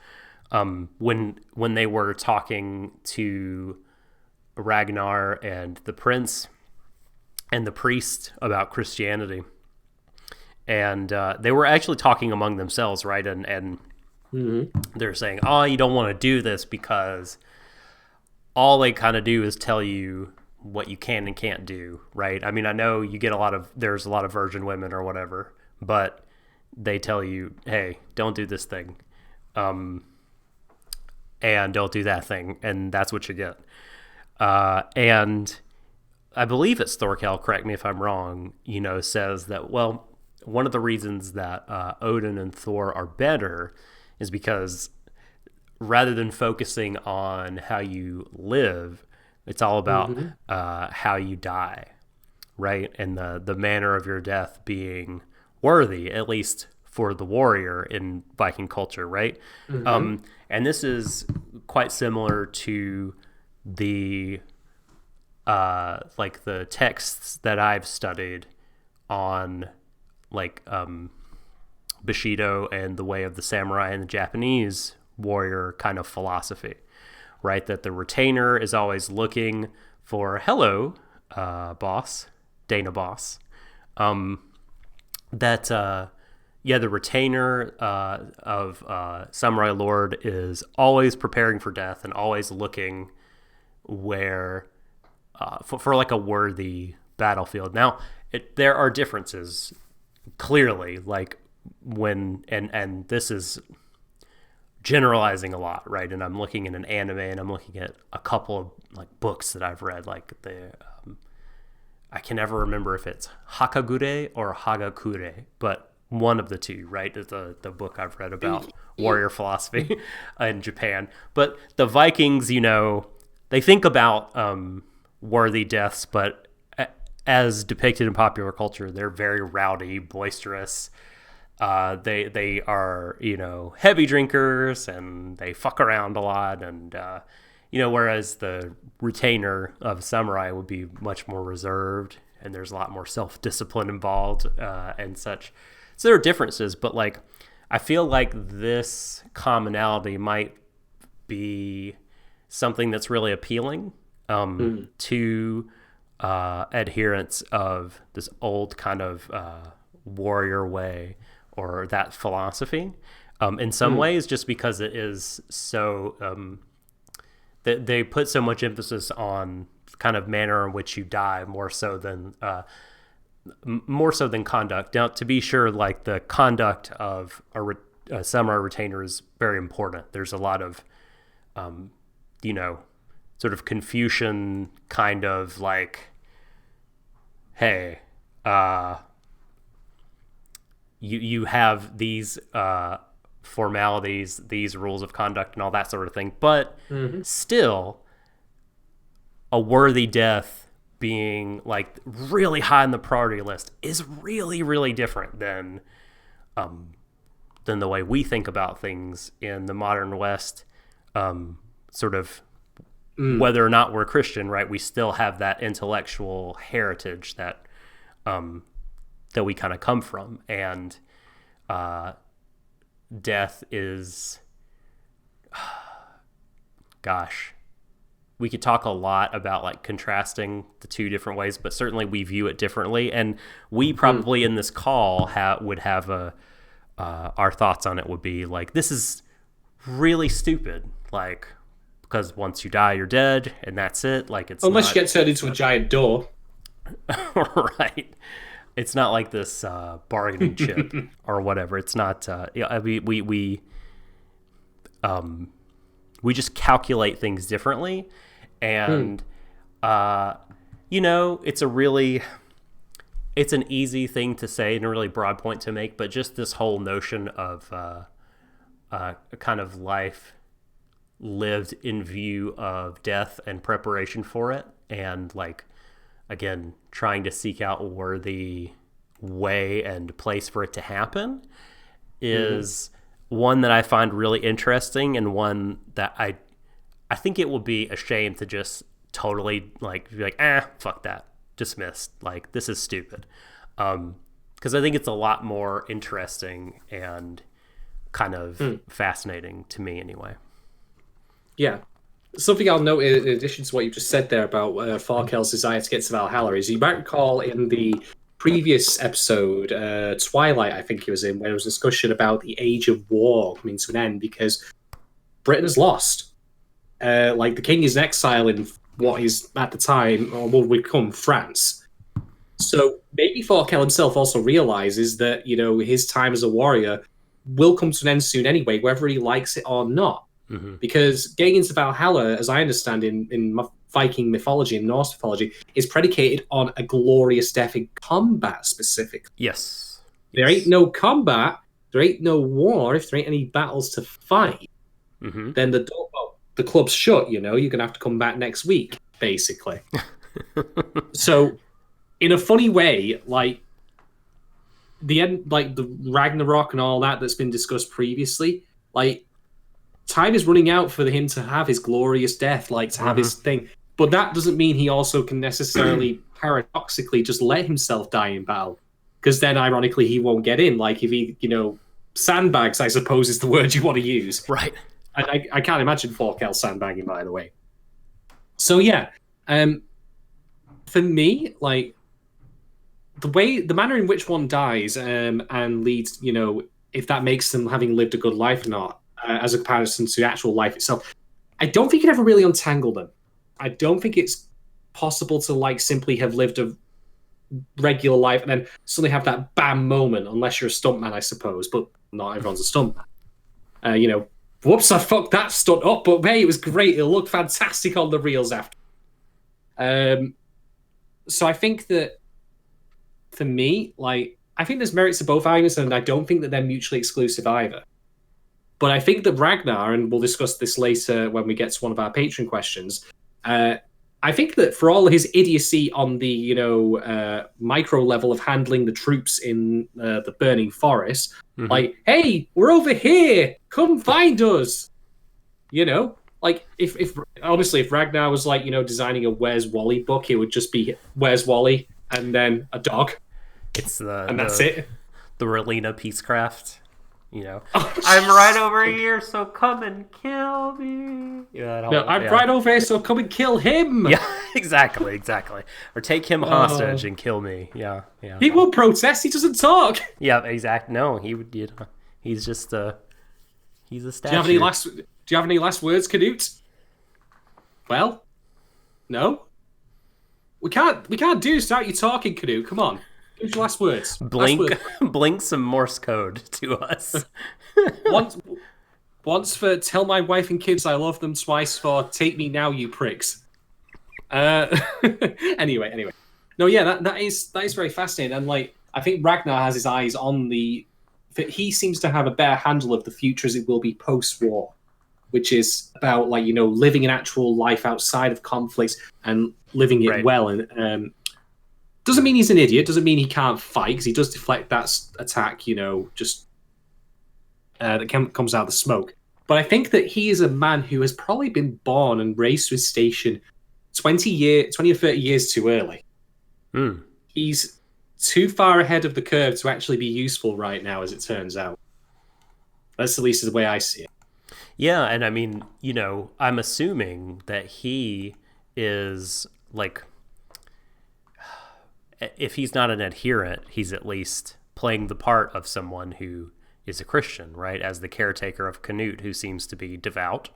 when they were talking to Ragnar and the prince and the priest about Christianity, and they were actually talking among themselves, right? And they're saying, "Oh, you don't want to do this because all they kind of do is tell you what you can and can't do, right? I mean, I know you get there's a lot of virgin women or whatever, but they tell you, hey, don't do this thing, and don't do that thing, and that's what you get." And I believe it's Thorkel, correct me if I'm wrong, says that, well, one of the reasons that Odin and Thor are better is because rather than focusing on how you live, it's all about how you die, right? And the manner of your death being worthy, at least for the warrior in Viking culture, right? And this is quite similar to the the texts that I've studied on Bushido and the way of the samurai and the Japanese warrior kind of philosophy, right? That the retainer is always looking for, hello, boss, Dana boss. That the retainer of Samurai Lord is always preparing for death and always looking where for like a worthy battlefield. Now, there are differences clearly, like when and this is generalizing a lot, right? And I'm looking at an anime, and I'm looking at a couple of like books that I've read, like I can never remember if it's Hakagure or Hagakure, but one of the two, right? Is the book I've read about warrior philosophy in Japan. But the Vikings, they think about worthy deaths, but as depicted in popular culture, they're very rowdy, boisterous. They are, heavy drinkers, and they fuck around a lot, and whereas the retainer of samurai would be much more reserved, and there's a lot more self-discipline involved and such. So there are differences, but like I feel like this commonality might be something that's really appealing to adherents of this old kind of warrior way or that philosophy. In some ways, just because it is so they put so much emphasis on kind of manner in which you die more so than conduct. Now, to be sure, like the conduct of a samurai retainer is very important. There's a lot of, sort of Confucian kind of like, hey, you have these formalities, these rules of conduct, and all that sort of thing, but still, a worthy death being like really high on the priority list is really, really different than the way we think about things in the modern West. Sort of whether or not we're Christian, right? We still have that intellectual heritage that we kind of come from, and death is, gosh. We could talk a lot about like contrasting the two different ways, but certainly we view it differently. And we probably in this call would have our thoughts on it would be like, this is really stupid. Like, because once you die, you're dead, and that's it. Like unless you get turned into a giant door, right? It's not like this bargaining chip or whatever. It's not. We just calculate things differently. And, it's an easy thing to say and a really broad point to make, but just this whole notion of a kind of life lived in view of death and preparation for it. And like, again, trying to seek out a worthy way and place for it to happen is one that I find really interesting, and one that I think it will be a shame to just totally like be like, fuck that, dismissed. Like, this is stupid. Because I think it's a lot more interesting and kind of fascinating to me anyway. Yeah. Something I'll note in addition to what you just said there about Farkel's desire to get to Valhalla is, you might recall in the previous episode, Twilight, I think he was in, where there was a discussion about the age of war coming to an end because Britain has lost. Like, the king is in exile in what is at the time, or will become, France. So maybe Farkel himself also realizes that, his time as a warrior will come to an end soon anyway, whether he likes it or not. Because getting into Valhalla, as I understand in Viking mythology and Norse mythology, is predicated on a glorious death in combat specifically. Yes. There ain't no combat, there ain't no war, if there ain't any battles to fight, then the club's shut, you're going to have to come back next week, basically. So, in a funny way, like, the end, like the Ragnarok and all that's been discussed previously, like, time is running out for him to have his glorious death, like to have his thing. But that doesn't mean he also can necessarily, paradoxically, just let himself die in battle. Because then, ironically, he won't get in. Like, if he, sandbags, I suppose, is the word you want to use. Right. And I can't imagine Forkel sandbagging, by the way. So, yeah. For me, like, the manner in which one dies and leads, if that makes them having lived a good life or not, as a comparison to actual life itself, I don't think you can ever really untangle them. I don't think it's possible to like simply have lived a regular life and then suddenly have that bam moment, unless you're a stuntman, I suppose. But not everyone's a stuntman. Whoops, I fucked that stunt up, but hey, it was great. It looked fantastic on the reels after. So I think that for me, like, I think there's merits to both arguments, and I don't think that they're mutually exclusive either. But I think that Ragnar, and we'll discuss this later when we get to one of our Patreon questions, I think that for all his idiocy on the, micro level of handling the troops in the burning forest, like, hey, we're over here, come find us. Like if honestly, if Ragnar was like, designing a Where's Wally book, it would just be Where's Wally and then a dog. It's that's it. The Relina Peacecraft. Oh, I'm right over here, so come and kill me. Right over here, so come and kill him. Yeah, exactly. Or take him hostage and kill me. Yeah. He won't protest. He doesn't talk. Yeah, exactly. No, he would. He's just he's a statue. Do you have any last words, Canute? Well, no. We can't do this without you talking, Canute. Come on. Give your last words. Blink some Morse code to us. Once for tell my wife and kids I love them, twice for take me now, you pricks. Anyway. No, yeah, that is very fascinating. And like, I think Ragnar has his eyes on he seems to have a better handle of the future as it will be post-war, which is about like, living an actual life outside of conflicts and living it well. And doesn't mean he's an idiot. Doesn't mean he can't fight, because he does deflect that attack, just that comes out of the smoke. But I think that he is a man who has probably been born and raised to his station 20 or 30 years too early. He's too far ahead of the curve to actually be useful right now, as it turns out. That's at least the way I see it. Yeah, and I mean, I'm assuming that he is like, if he's not an adherent, he's at least playing the part of someone who is a Christian, right? As the caretaker of Canute, who seems to be devout.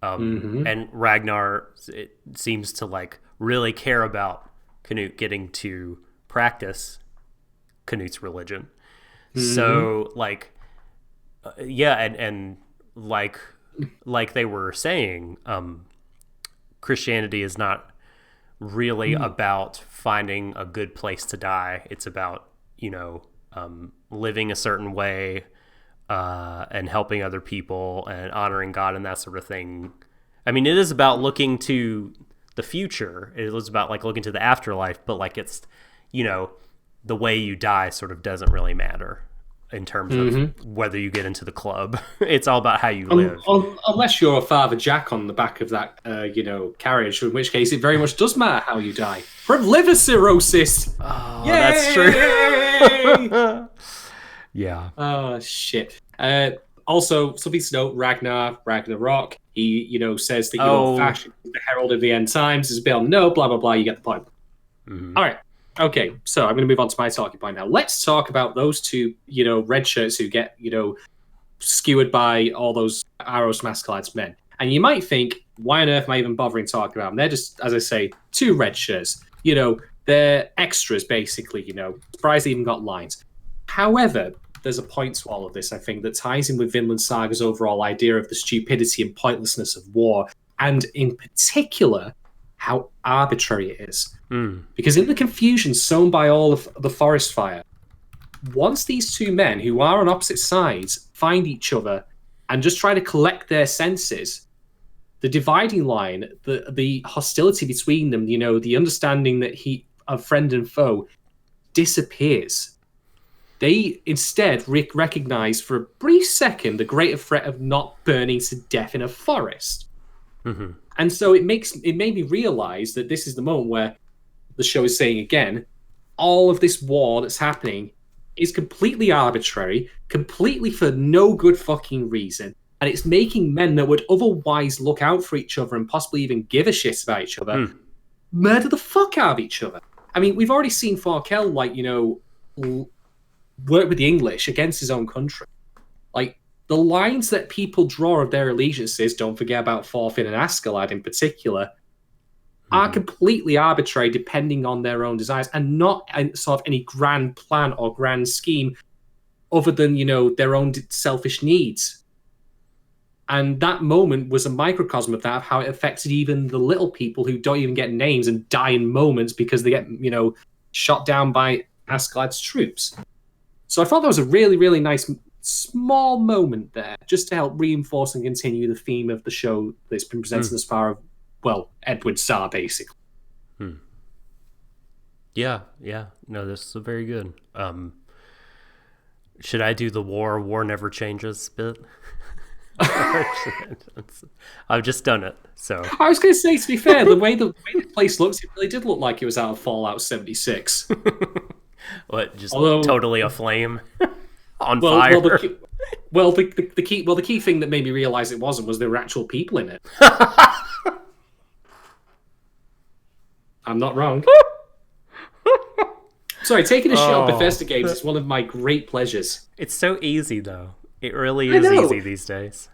And Ragnar, it seems to like really care about Canute getting to practice Canute's religion. So like, and like they were saying, Christianity is not really about finding a good place to die. It's about, living a certain way, and helping other people and honoring God and that sort of thing. I mean, it is about looking to the future. It is about like looking to the afterlife, but like it's, the way you die sort of doesn't really matter in terms of whether you get into the club. It's all about how you live. Unless you're a Father Jack on the back of that, carriage, in which case it very much does matter how you die. From liver cirrhosis. Oh, yay! That's true. Yeah. Oh, shit. Also, something to note, Ragnarok, he, says that, fashion is the herald of the end times. Is a bit on blah, blah, blah. You get the point. All right. Okay, so I'm going to move on to my talking point now. Let's talk about those two, red shirts who get, skewered by all those Aros Mascalides men. And you might think, why on earth am I even bothering talking about them? They're just, as I say, two red shirts. They're extras, basically, Surprised they even got lines. However, there's a point to all of this, I think, that ties in with Vinland Saga's overall idea of the stupidity and pointlessness of war, and in particular, how arbitrary it is. Because in the confusion sown by all of the forest fire, once these two men, who are on opposite sides, find each other and just try to collect their senses, the dividing line, the hostility between them, the understanding that of friend and foe, disappears. They instead recognize for a brief second the greater threat of not burning to death in a forest. And so it made me realize that this is the moment where the show is saying again, all of this war that's happening is completely arbitrary, completely for no good fucking reason, and it's making men that would otherwise look out for each other and possibly even give a shit about each other murder the fuck out of each other. I mean, we've already seen Farkel, like, work with the English against his own country. Like, the lines that people draw of their allegiances, don't forget about Thorfinn and Askeladd in particular, are completely arbitrary depending on their own desires and not sort of any grand plan or grand scheme other than, their own selfish needs. And that moment was a microcosm of that, of how it affected even the little people who don't even get names and die in moments because they get, shot down by Askeladd's troops. So I thought that was a really, really nice small moment there, just to help reinforce and continue the theme of the show that's been presented as far as, Edward Starr, basically. Yeah. No, this is very good. Should I do the war never changes bit? I've just done it, so. I was going to say, to be fair, the way the place looks, it really did look like it was out of Fallout 76. What, just totally aflame? On fire? The key thing that made me realize it wasn't was there were actual people in it. I'm not wrong. Sorry, taking a shot at Bethesda games is one of my great pleasures. It's so easy, though. It really is easy these days.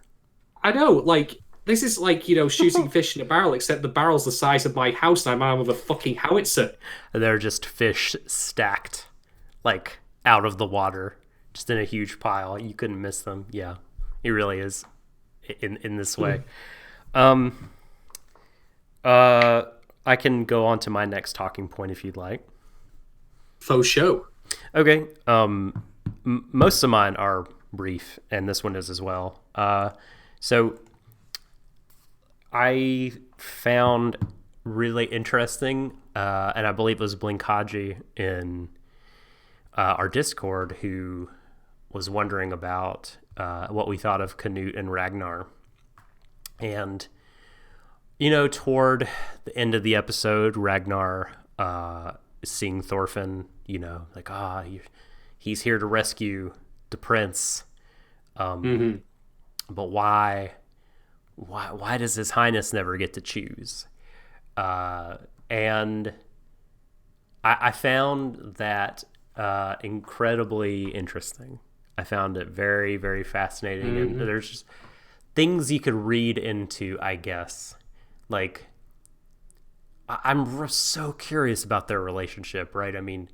I know, like, this is like, shooting fish in a barrel, except the barrel's the size of my house and I'm armed with a fucking howitzer. They're just fish stacked, like, out of the water, just in a huge pile. You couldn't miss them. Yeah, it really is in this way. I can go on to my next talking point if you'd like. Faux show. Okay. Most of mine are brief, and this one is as well. So I found really interesting, and I believe it was Blinkaji in our Discord who was wondering about what we thought of Canute and Ragnar. And, toward the end of the episode, Ragnar seeing Thorfinn, like, he's here to rescue the prince. But why does His Highness never get to choose? And I found that incredibly interesting. I found it very, very fascinating. And there's just things you could read into, I guess. Like, I'm so curious about their relationship, right? I mean,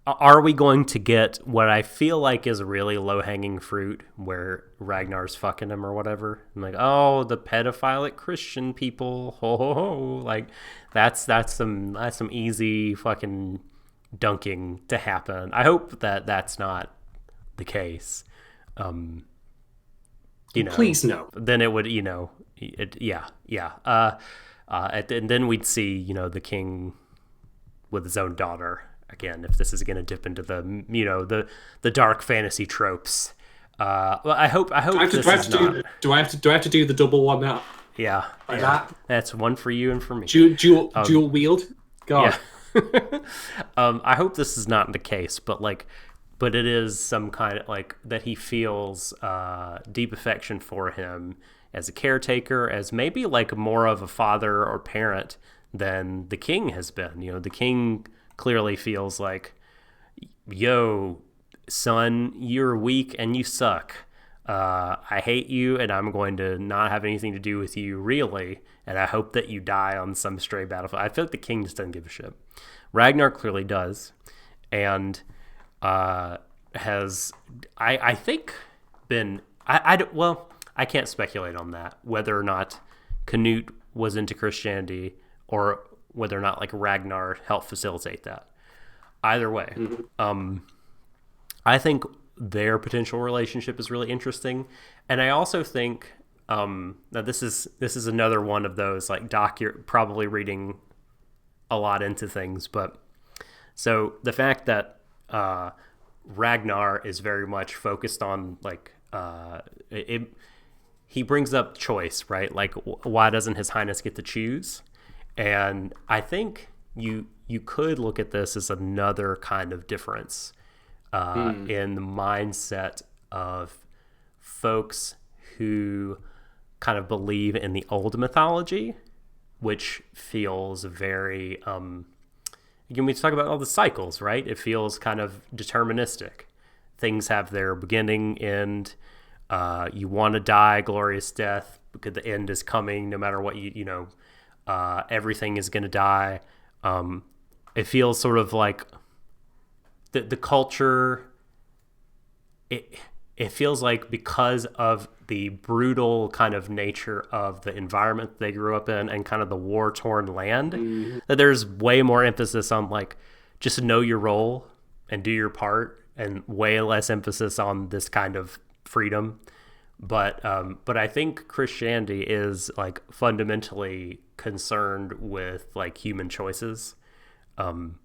are we going to get what I feel like is really low-hanging fruit where Ragnar's fucking him or whatever? I'm like, oh, the pedophilic Christian people, ho ho ho! Like, that's some easy fucking dunking to happen. I hope that that's not the case. Please no. Then it would, and then we'd see, the king with his own daughter. Again, if this is going to dip into the dark fantasy tropes, well, I hope. Do I have to do the double one now? Yeah, that? That's one for you and for me. Dual wield. God. Yeah. I hope this is not the case, but it is some kind of that he feels deep affection for him as a caretaker, as maybe more of a father or parent than the king has been. The king clearly feels like, yo, son, you're weak and you suck. I hate you and I'm going to not have anything to do with you, really. And I hope that you die on some stray battlefield. I feel like the king just doesn't give a shit. Ragnar clearly does. And has, I think, been... I can't speculate on that, whether or not Canute was into Christianity or whether or not Ragnar helped facilitate that. Either way, I think their potential relationship is really interesting, and I also think that this is another one of those Doc, you're probably reading a lot into things, but so the fact that Ragnar is very much focused on he brings up choice, right? Why doesn't His Highness get to choose? And I think you could look at this as another kind of difference in the mindset of folks who kind of believe in the old mythology, which feels very we talk about all the cycles, right? It feels kind of deterministic. Things have their beginning, end. You want to die glorious death because the end is coming. No matter what everything is going to die. It feels sort of like the culture. It feels like because of the brutal kind of nature of the environment they grew up in and kind of the war-torn land, that there's way more emphasis on like just know your role and do your part, and way less emphasis on this kind of freedom. But I think Christianity is like fundamentally concerned with like human choices, both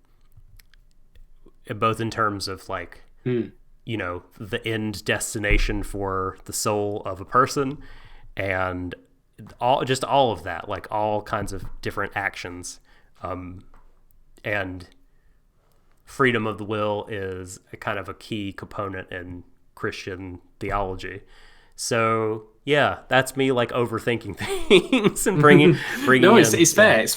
in terms of like the end destination for the soul of a person, and all of that, like all kinds of different actions, and freedom of the will is a kind of a key component in Christian theology. So yeah, that's me like overthinking things and bringing no, in, it's fair.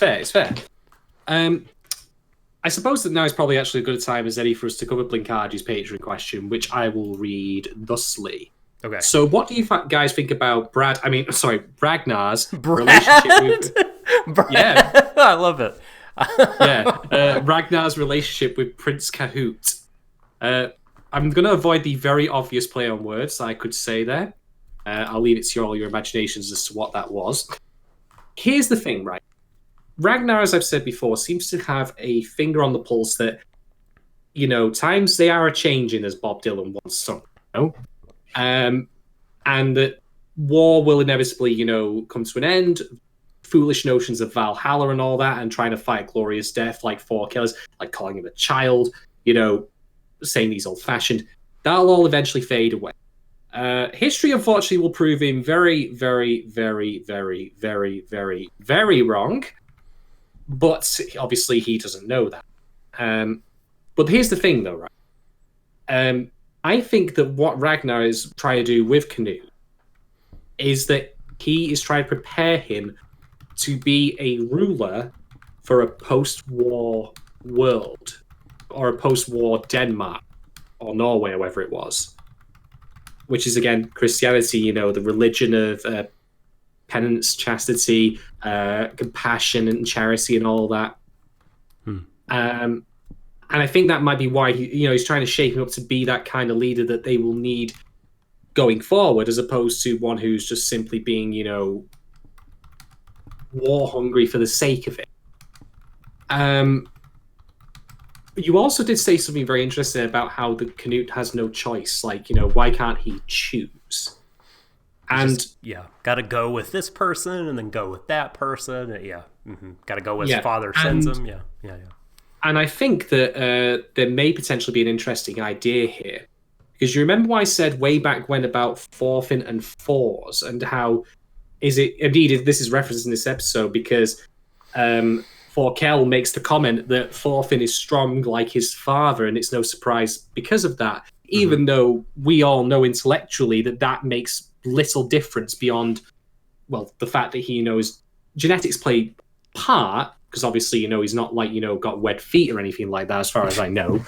I suppose that now is probably actually a good time as any for us to cover Blinkardi's Patreon question, which I will read thusly. Okay. So what do you guys think about Ragnar's relationship with... Yeah. I love it. Ragnar's relationship with Prince Cahoot. I'm going to avoid the very obvious play on words I could say there. I'll leave it to all your imaginations as to what that was. Here's the thing, right? Ragnar, as I've said before, seems to have a finger on the pulse that, times they are a-changing, as Bob Dylan once sung, and that war will inevitably, come to an end. Foolish notions of Valhalla and all that, and trying to fight glorious death like Thorkell's, like calling him a child, saying he's old-fashioned, that'll all eventually fade away. History, unfortunately, will prove him very, very, very, very, very, very, very wrong. But obviously he doesn't know that. But here's the thing, though, right? I think that what Ragnar is trying to do with Canute is that he is trying to prepare him to be a ruler for a post-war world, or a post-war Denmark, or Norway, or wherever it was. Which is, again, Christianity, the religion of penance, chastity, compassion and charity and all that. And I think that might be why he's trying to shape him up to be that kind of leader that they will need going forward, as opposed to one who's just simply being, war hungry for the sake of it. You also did say something very interesting about how the Canute has no choice. Like, why can't he choose? And got to go with this person and then go with that person. Got to go as father sends him. Yeah. And I think that there may potentially be an interesting idea here, because you remember what I said way back when about Thorfinn and Thors, and how this is referenced in this episode because Thorkell makes the comment that Thorfinn is strong like his father, and it's no surprise because of that, even though we all know intellectually that makes little difference beyond, the fact that he knows genetics play part, because obviously, he's not like, got web feet or anything like that, as far as I know.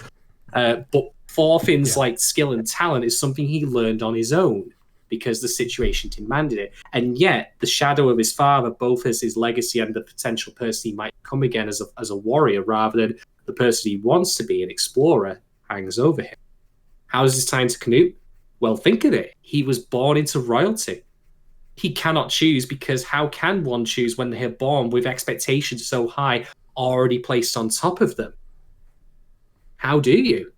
But Thorfinn's like skill and talent is something he learned on his own because the situation demanded it. And yet the shadow of his father, both as his legacy and the potential person he might become again as a warrior, rather than the person he wants to be, an explorer, hangs over him. How does this tie into Canute? Well, think of it. He was born into royalty. He cannot choose, because how can one choose when they are born with expectations so high already placed on top of them? How do you?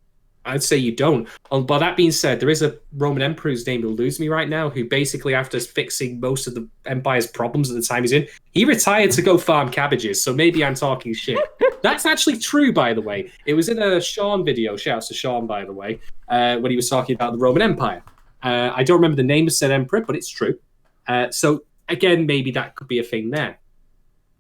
I'd say you don't. But that being said, there is a Roman emperor whose name eludes me right now, who basically, after fixing most of the empire's problems at the time he's in, he retired to go farm cabbages. So maybe I'm talking shit. That's actually true, by the way. It was in a Sean video. Shouts to Sean, by the way, when he was talking about the Roman Empire. I don't remember the name of said emperor, but it's true. So again, maybe that could be a thing there.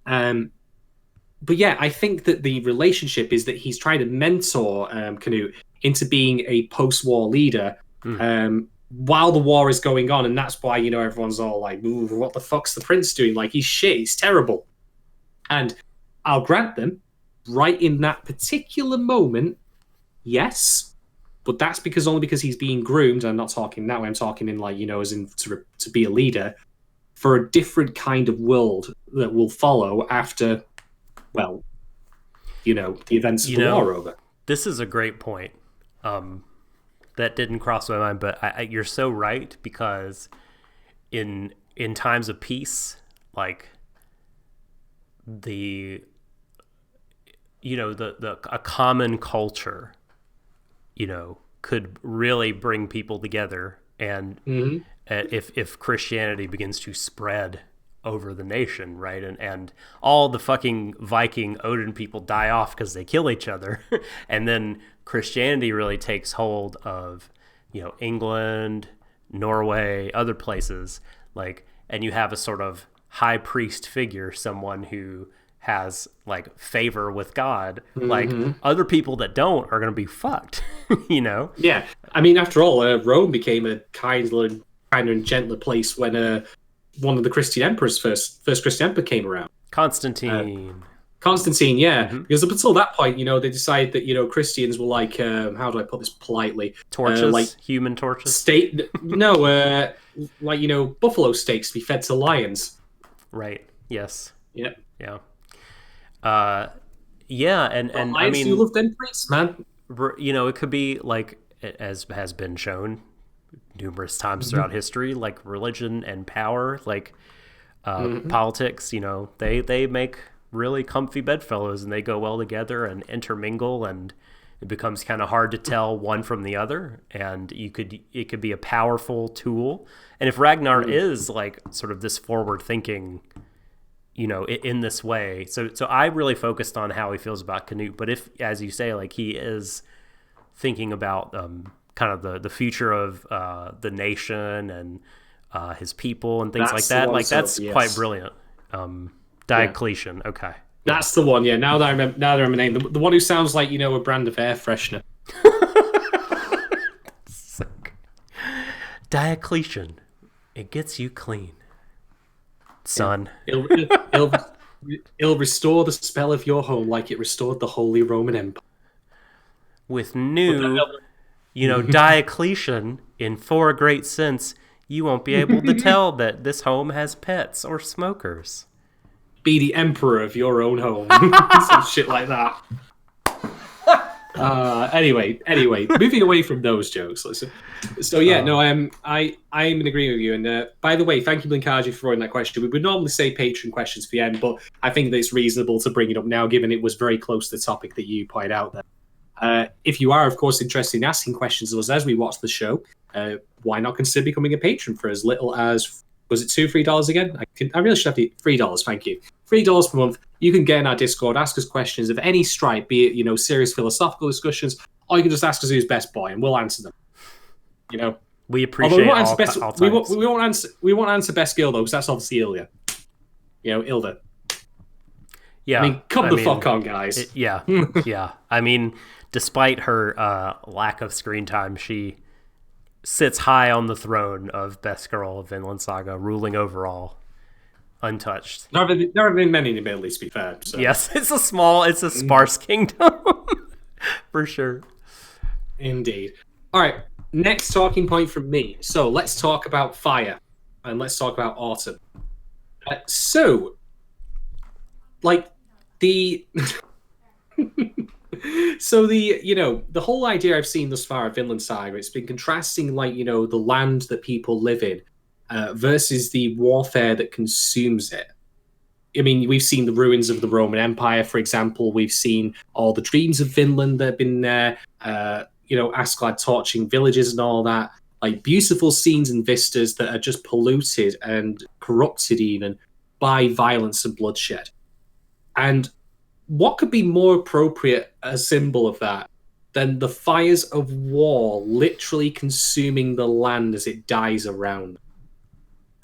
But yeah, I think that the relationship is that he's trying to mentor Canute into being a post-war leader while the war is going on, and that's why everyone's all like, "Ooh, what the fuck's the prince doing? Like, he's shit, he's terrible." And I'll grant them, right in that particular moment, yes. But that's only because he's being groomed. I'm not talking that way. I'm talking in as in to be a leader for a different kind of world that will follow after, well, the events of the war are over. This is a great point. That didn't cross my mind, but you're so right, because in times of peace, like a common culture, could really bring people together, and if Christianity begins to spread over the nation, right, and all the fucking Viking Odin people die off because they kill each other, and then Christianity really takes hold of, England, Norway, other places, and you have a sort of high priest figure, someone who has favor with God, other people that don't are going to be fucked, Yeah, I mean, after all, Rome became a kinder and gentler place when one of the Christian emperors, first Christian emperor, came around. Constantine, yeah, because up until that point, they decided that Christians were how do I put this politely? Torches, human torches. Buffalo steaks to be fed to lions. Right. Yes. Yeah. Yeah. And I mean, who love them priests, man. It could be as has been shown numerous times throughout history, religion and power, politics. They make really comfy bedfellows, and they go well together and intermingle, and it becomes kind of hard to tell one from the other. And it could be a powerful tool. And if Ragnar is sort of this forward thinking, in this way, so I really focused on how he feels about Canute. But if, as you say, he is thinking about kind of the future of the nation and his people and things like that, that's quite brilliant. Diocletian, okay. That's the one, yeah. Now that I remember the name, the one who sounds like a brand of air freshener. Diocletian, it gets you clean, son. It'll restore the spell of your home like it restored the Holy Roman Empire. With new, Diocletian, in 4 great sense, you won't be able to tell that this home has pets or smokers. Be the emperor of your own home. Some shit like that. Anyway, moving away from those jokes. So yeah, no, I'm in agreement with you. And by the way, thank you, Blinkaji, for throwing that question. We would normally say Patreon questions for the end, but I think that it's reasonable to bring it up now, given it was very close to the topic that you pointed out there. If you are, of course, interested in asking questions of us as we watch the show, why not consider becoming a patron for as little as, was it $3 again? I really should have the $3. Thank you. $3 per month. You can get in our Discord, ask us questions of any stripe, be it serious philosophical discussions, or you can just ask us who's best boy, and we'll answer them. We appreciate we won't answer best girl though, because that's obviously Ilya. Ilda. Yeah. I mean, come the fuck on, guys. Yeah. I mean, despite her lack of screen time, she sits high on the throne of best girl of Vinland Saga, ruling over all, untouched. There have been many in the Middle East, to be fair. So. Yes, it's a sparse kingdom, for sure. Indeed. All right, next talking point from me. So let's talk about fire, and let's talk about autumn. The whole idea I've seen thus far of Vinland Saga, it's been contrasting the land that people live in versus the warfare that consumes it. I mean, we've seen the ruins of the Roman Empire, for example. We've seen all the dreams of Vinland that have been there, Asgard torching villages and all that. Beautiful scenes and vistas that are just polluted and corrupted even by violence and bloodshed. And what could be more appropriate a symbol of that than the fires of war literally consuming the land as it dies around?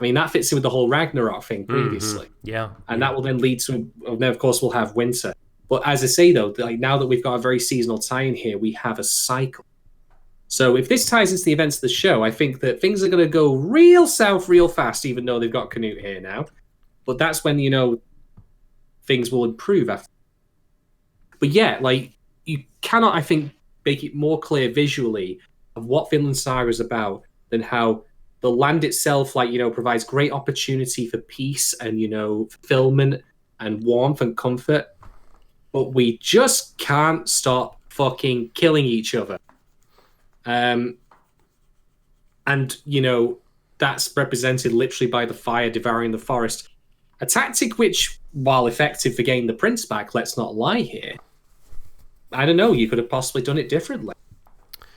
I mean, that fits in with the whole Ragnarok thing previously. Yeah. And that will then lead to, then of course we'll have winter. But as I say though, now that we've got a very seasonal tie-in here, we have a cycle. So if this ties into the events of the show, I think that things are going to go real south real fast, even though they've got Canute here now. But that's when, things will improve after. But yeah, like you cannot, I think, make it more clear visually of what Vinland Saga is about than how the land itself, like, provides great opportunity for peace and, fulfillment and warmth and comfort. But we just can't stop fucking killing each other. And, that's represented literally by the fire devouring the forest. A tactic which, while effective for getting the prince back, let's not lie here, I don't know, you could have possibly done it differently.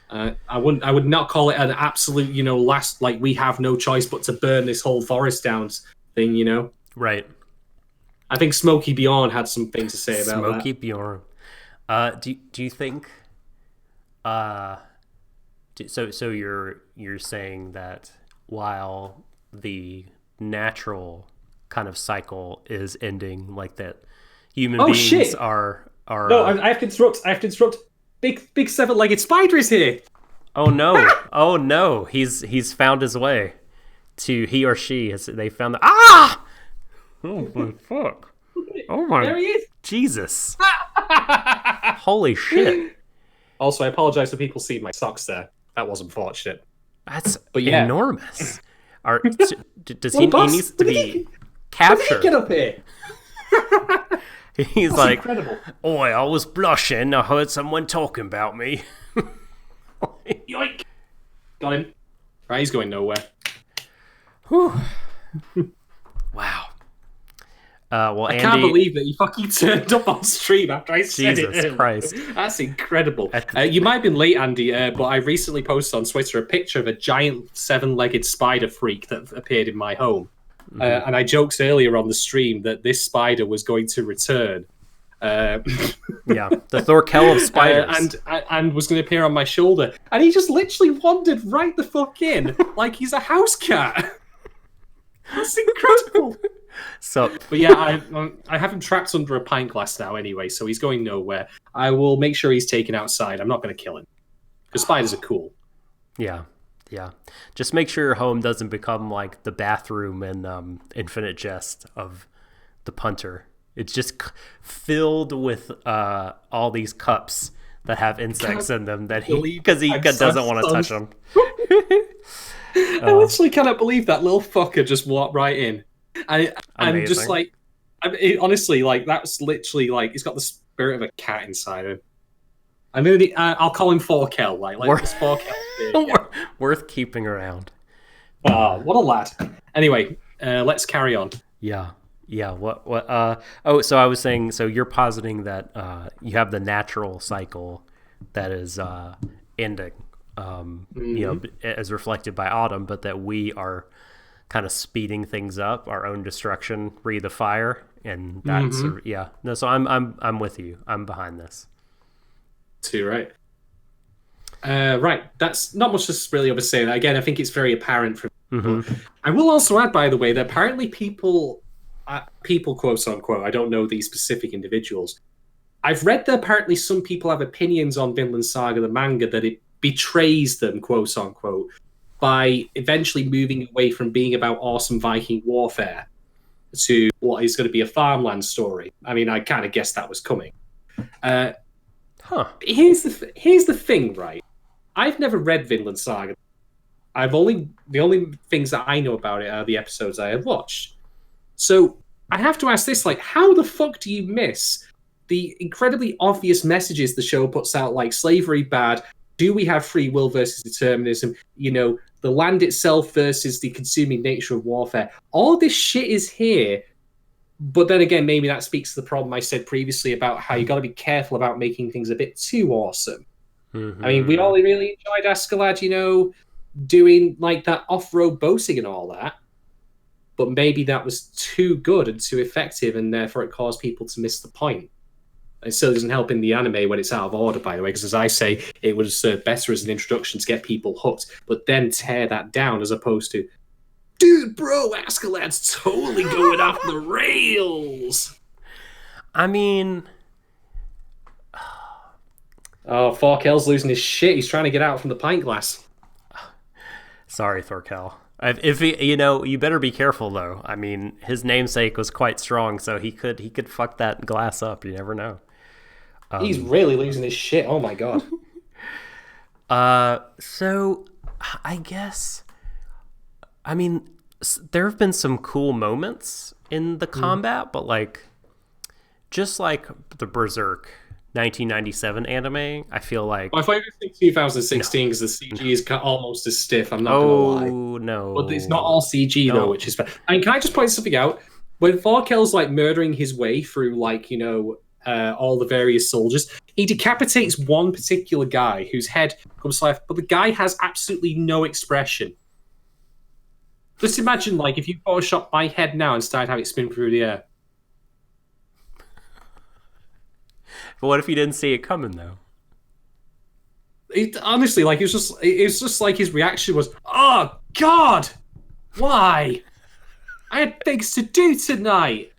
I would not call it an absolute, last, like, we have no choice but to burn this whole forest down thing, Right. I think Smokey Bjorn had some things to say about Smokey that. Bjorn. Do you think? So you're saying that while the natural kind of cycle is ending, like that, human beings shit. are. No, I have to interrupt. Big seven-legged spider is here. Oh no! Oh no! He's found his way to he or she. They found the Oh my fuck! Oh my! There he is. Jesus! Holy shit! Also, I apologize for people seeing my socks there. That was unfortunate. That's yeah. enormous. Does Well, he boss, needs to when did be he captured? get up here? He's That's like, incredible. "Oi, I was blushing. I heard someone talking about me." Yoink! Got him. Right, he's going nowhere. Whew. Wow. Well, I Andy, can't believe that you fucking turned up on stream after I said it. Jesus Christ. That's incredible. You might have been late, Andy, but I recently posted on Twitter a picture of a giant seven-legged spider freak that appeared in my home. And I joked earlier on the stream that this spider was going to return. Yeah, the Thorkel of spiders. And was going to appear on my shoulder. And he just literally wandered right the fuck in like he's a house cat. That's incredible. But yeah, I have him trapped under a pint glass now anyway, so he's going nowhere. I will make sure he's taken outside. I'm not going to kill him. Because spiders are cool. Yeah. Just make sure your home doesn't become like the bathroom in Infinite Jest of the punter. It's just filled with all these cups that have insects in them that he doesn't want to touch them. I literally cannot believe that little fucker just walked right in. I'm just like, honestly, like, that's literally like, he's got the spirit of a cat inside him. I mean, I'll call him Forkel, like this Forkel. Worth keeping around. Oh, what a lad. Anyway, let's carry on. Yeah. What? So I was saying. So you're positing that you have the natural cycle that is ending, as reflected by autumn, but that we are kind of speeding things up, our own destruction, breathe the fire, and that's yeah. No, so I'm with you. I'm behind this. Too right. Right. That's not much to really oversay. Again, I think it's very apparent from. I will also add, by the way, that apparently people quote unquote, I don't know these specific individuals. I've read that apparently some people have opinions on Vinland Saga, the manga, that it betrays them, quote unquote, by eventually moving away from being about awesome Viking warfare to what is going to be a farmland story. I mean, I kind of guessed that was coming. Here's the thing, right? I've never read Vinland Saga. The only things that I know about it are the episodes I have watched. So I have to ask this, like, how the fuck do you miss the incredibly obvious messages the show puts out, like slavery bad, do we have free will versus determinism, the land itself versus the consuming nature of warfare? All this shit is here. But then again, maybe that speaks to the problem I said previously about how you got to be careful about making things a bit too awesome. I mean, we all really enjoyed Askeladd, doing like that off-road boating and all that. But maybe that was too good and too effective, and therefore it caused people to miss the point. It still doesn't help in the anime when it's out of order, by the way, because as I say, it would serve better as an introduction to get people hooked, but then tear that down as opposed to, dude, bro, Askeladd's totally going off the rails. I mean... Oh, Forkel's losing his shit. He's trying to get out from the pint glass. Sorry, Thorkel. If he, you better be careful though. I mean, his namesake was quite strong, so he could fuck that glass up. You never know. He's really losing his shit. Oh my god. So I guess, I mean, there have been some cool moments in the combat, but like, just like the Berserk 1997 anime, I feel like. I thought you were saying 2016 because the CG is almost as stiff. I'm not gonna lie. Oh no! But it's not all CG though, which is fair. And can I just point something out? When Thorkel's like murdering his way through, like, you know, all the various soldiers, he decapitates one particular guy whose head comes to life, but the guy has absolutely no expression. Just imagine, like, if you photoshopped my head now and started having it spin through the air. But what if you didn't see it coming though? Honestly, like, it was just like his reaction was, "Oh God, why? I had things to do tonight.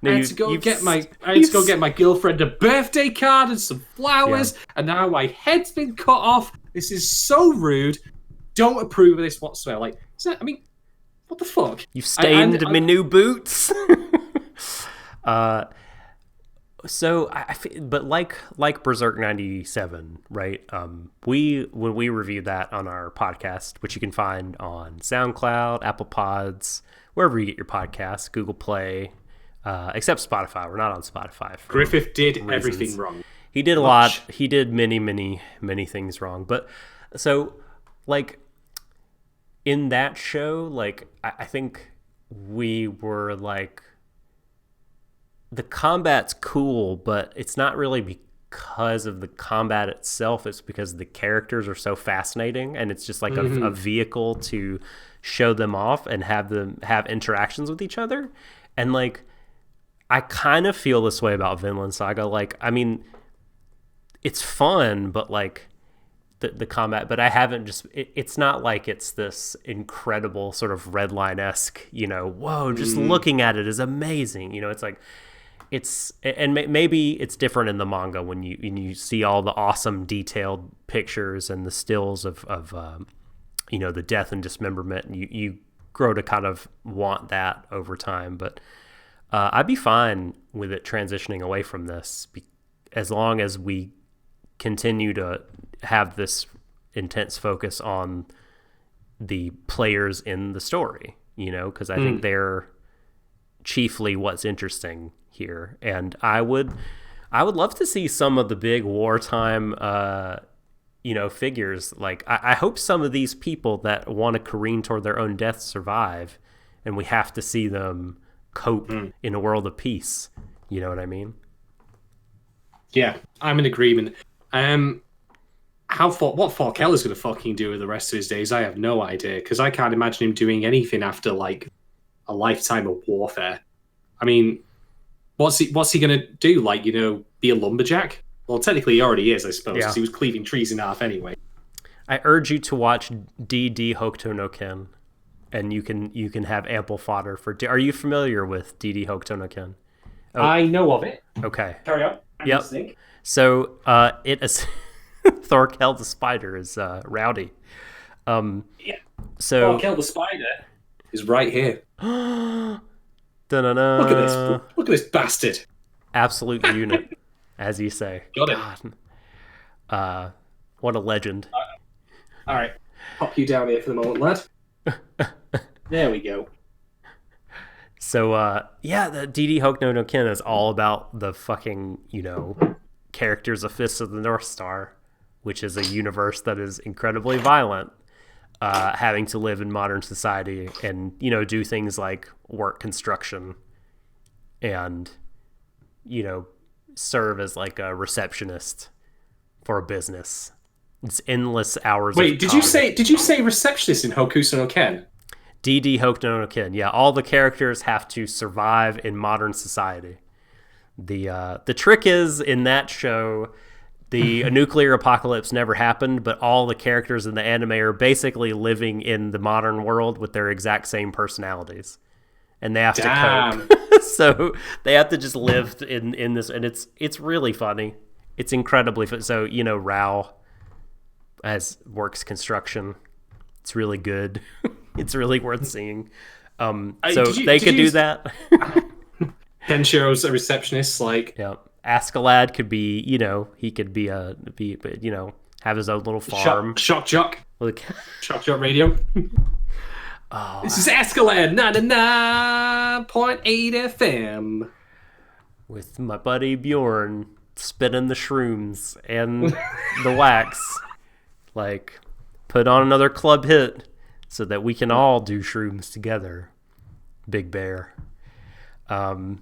No, I had to go get my girlfriend a birthday card and some flowers, and now my head's been cut off. This is so rude. Don't approve of this whatsoever." Like, I mean, what the fuck? You've stained my new boots. So I feel, but like Berserk 97, right? When we reviewed that on our podcast, which you can find on SoundCloud, Apple Pods, wherever you get your podcasts, Google Play, except Spotify. We're not on Spotify. Griffith did everything wrong. He did a lot. He did many things wrong. But so, like, in that show, like, I think we were like, the combat's cool, but it's not really because of the combat itself. It's because the characters are so fascinating, and it's just like a vehicle to show them off and have them have interactions with each other. And like, I kind of feel this way about Vinland Saga. Like, I mean, it's fun, but like the combat, but I haven't just, it's not like it's this incredible sort of Redline-esque, you know, whoa, just looking at it is amazing. You know, it's like, and maybe it's different in the manga when you see all the awesome detailed pictures and the stills of you know, the death and dismemberment, and you grow to kind of want that over time. But I'd be fine with it transitioning away from this as long as we continue to have this intense focus on the players in the story, you know, because I think they're chiefly what's interesting here. And I would love to see some of the big wartime you know, figures. Like, I hope some of these people that want to careen toward their own death survive, and we have to see them cope in a world of peace. You know what I mean? Yeah, I'm in agreement. What Thorkel is going to fucking do with the rest of his days, I have no idea, because I can't imagine him doing anything after like a lifetime of warfare. I mean, what's he going to do? Like, you know, be a lumberjack? Well, technically he already is, I suppose, because he was cleaving trees in half anyway. I urge you to watch DD Hokuto no Ken, and you can have ample fodder for. Are you familiar with DD Hokuto no Ken? Oh. I know of it. Okay. Carry on. Yep. So it is Thorkel the Spider is rowdy. Yeah. So Thorkel the Spider is right here. Da-na-na. Look at this! Look at this bastard! Absolute unit, as you say. Got it. God. What a legend. All right, pop you down here for the moment, lad. There we go. So, the DD Hokuto no Ken is all about the fucking, you know, characters of Fists of the North Star, which is a universe that is incredibly violent, having to live in modern society and, you know, do things like work construction and, you know, serve as like a receptionist for a business. It's endless hours. Wait, did you say receptionist in Hokuto no Ken? DD Hokuto no Ken. Yeah, all the characters have to survive in modern society. The trick is, in that show, a nuclear apocalypse never happened, but all the characters in the anime are basically living in the modern world with their exact same personalities, and they have to cope. So they have to just live in this, and it's really funny. It's incredibly fun. So, you know, Rao works construction. It's really good. It's really worth seeing. So they could do that. Kenshiro's a receptionist, like. Yeah. Askeladd could be, he could have his own little farm. Shock jock. Like, Shock jock radio. This is Askeladd 99.8 FM. With my buddy Bjorn spinning the shrooms and the wax. Like, put on another club hit so that we can all do shrooms together. Big Bear. That's,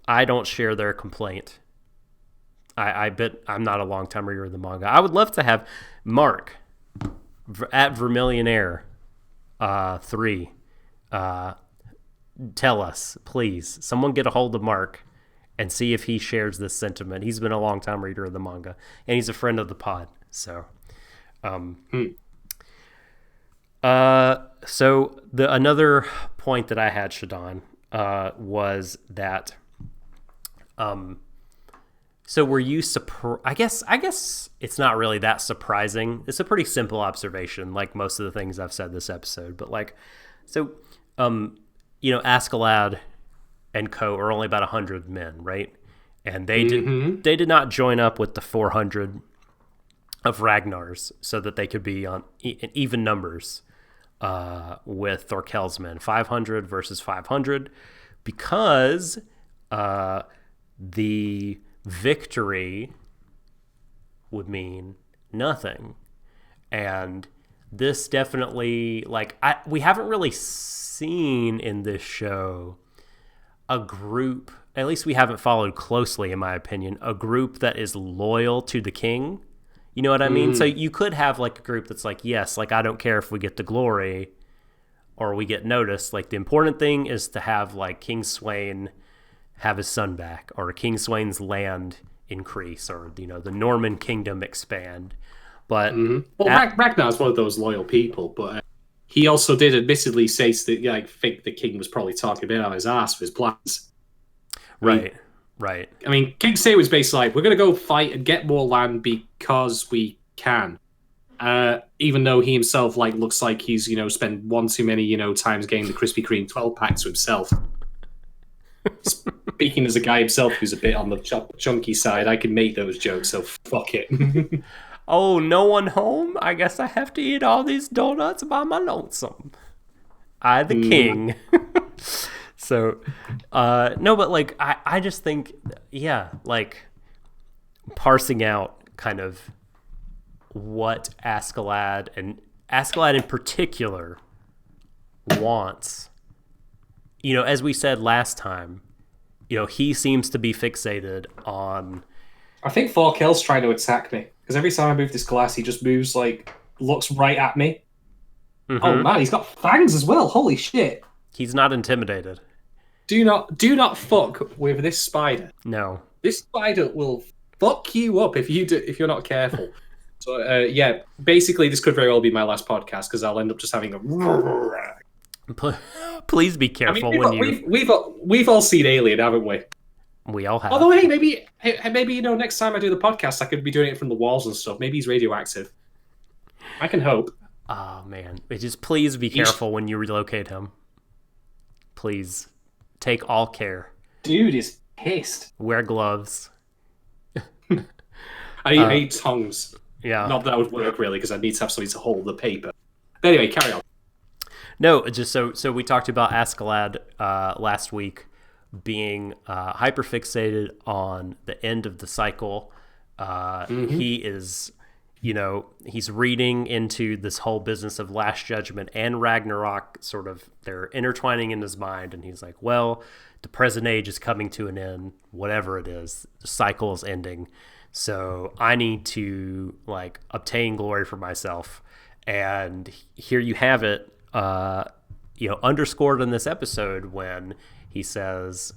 I don't share their complaint. I bet I'm not a long-time reader of the manga. I would love to have Mark at Vermilion Air 3 tell us, please. Someone get a hold of Mark and see if he shares this sentiment. He's been a long-time reader of the manga, and he's a friend of the pod. So, another point that I had, Shadon, was that, so were you surprised? I guess it's not really that surprising. It's a pretty simple observation, like most of the things I've said this episode. But Askeladd and co are only about 100 men, right? And they did not join up with the 400 of Ragnar's so that they could be on even numbers with Thorkel's men, 500 versus 500, because the victory would mean nothing. And this definitely, we haven't really seen in this show a group, at least we haven't followed closely, in my opinion, a group that is loyal to the king. You know what I mean? So you could have a group that's yes, I don't care if we get the glory or we get noticed. The important thing is to have King Sweyn have his son back, or King Sweyn's land increase, or the Norman kingdom expand. But Ragnar's one of those loyal people, but he also did admittedly say that I think the king was probably talking a bit on his ass for his plans. Right. I mean, King Sweyn was basically we're going to go fight and get more land because we can. Even though he himself looks like he's spent one too many times getting the Krispy Kreme 12 pack to himself. Speaking as a guy himself who's a bit on the chunky side, I can make those jokes, so fuck it. Oh, no one home? I guess I have to eat all these donuts by my lonesome. I the king. So, no, but I just think, parsing out kind of what Askeladd in particular wants. As we said last time, he seems to be fixated on. I think Thorkel's trying to attack me because every time I move this glass, he just moves looks right at me. Mm-hmm. Oh man, he's got fangs as well. Holy shit! He's not intimidated. Do not fuck with this spider. No, this spider will fuck you up if you're not careful. So basically, this could very well be my last podcast because I'll end up just having a. Please be careful we've all seen Alien, haven't we? We all have. Although, hey, maybe next time I do the podcast, I could be doing it from the walls and stuff. Maybe he's radioactive. I can hope. Oh man, just please be careful when you relocate him. Please take all care. Dude is pissed. Wear gloves. I need tongs. Yeah. Not that would work really, because I need to have something to hold the paper. But anyway, carry on. No, just so we talked about Askeladd last week being hyper fixated on the end of the cycle. He is, he's reading into this whole business of Last Judgment and Ragnarok. Sort of, they're intertwining in his mind, and he's like, well, the present age is coming to an end, whatever it is. The cycle is ending. So I need to obtain glory for myself. And here you have it, underscored in this episode when he says,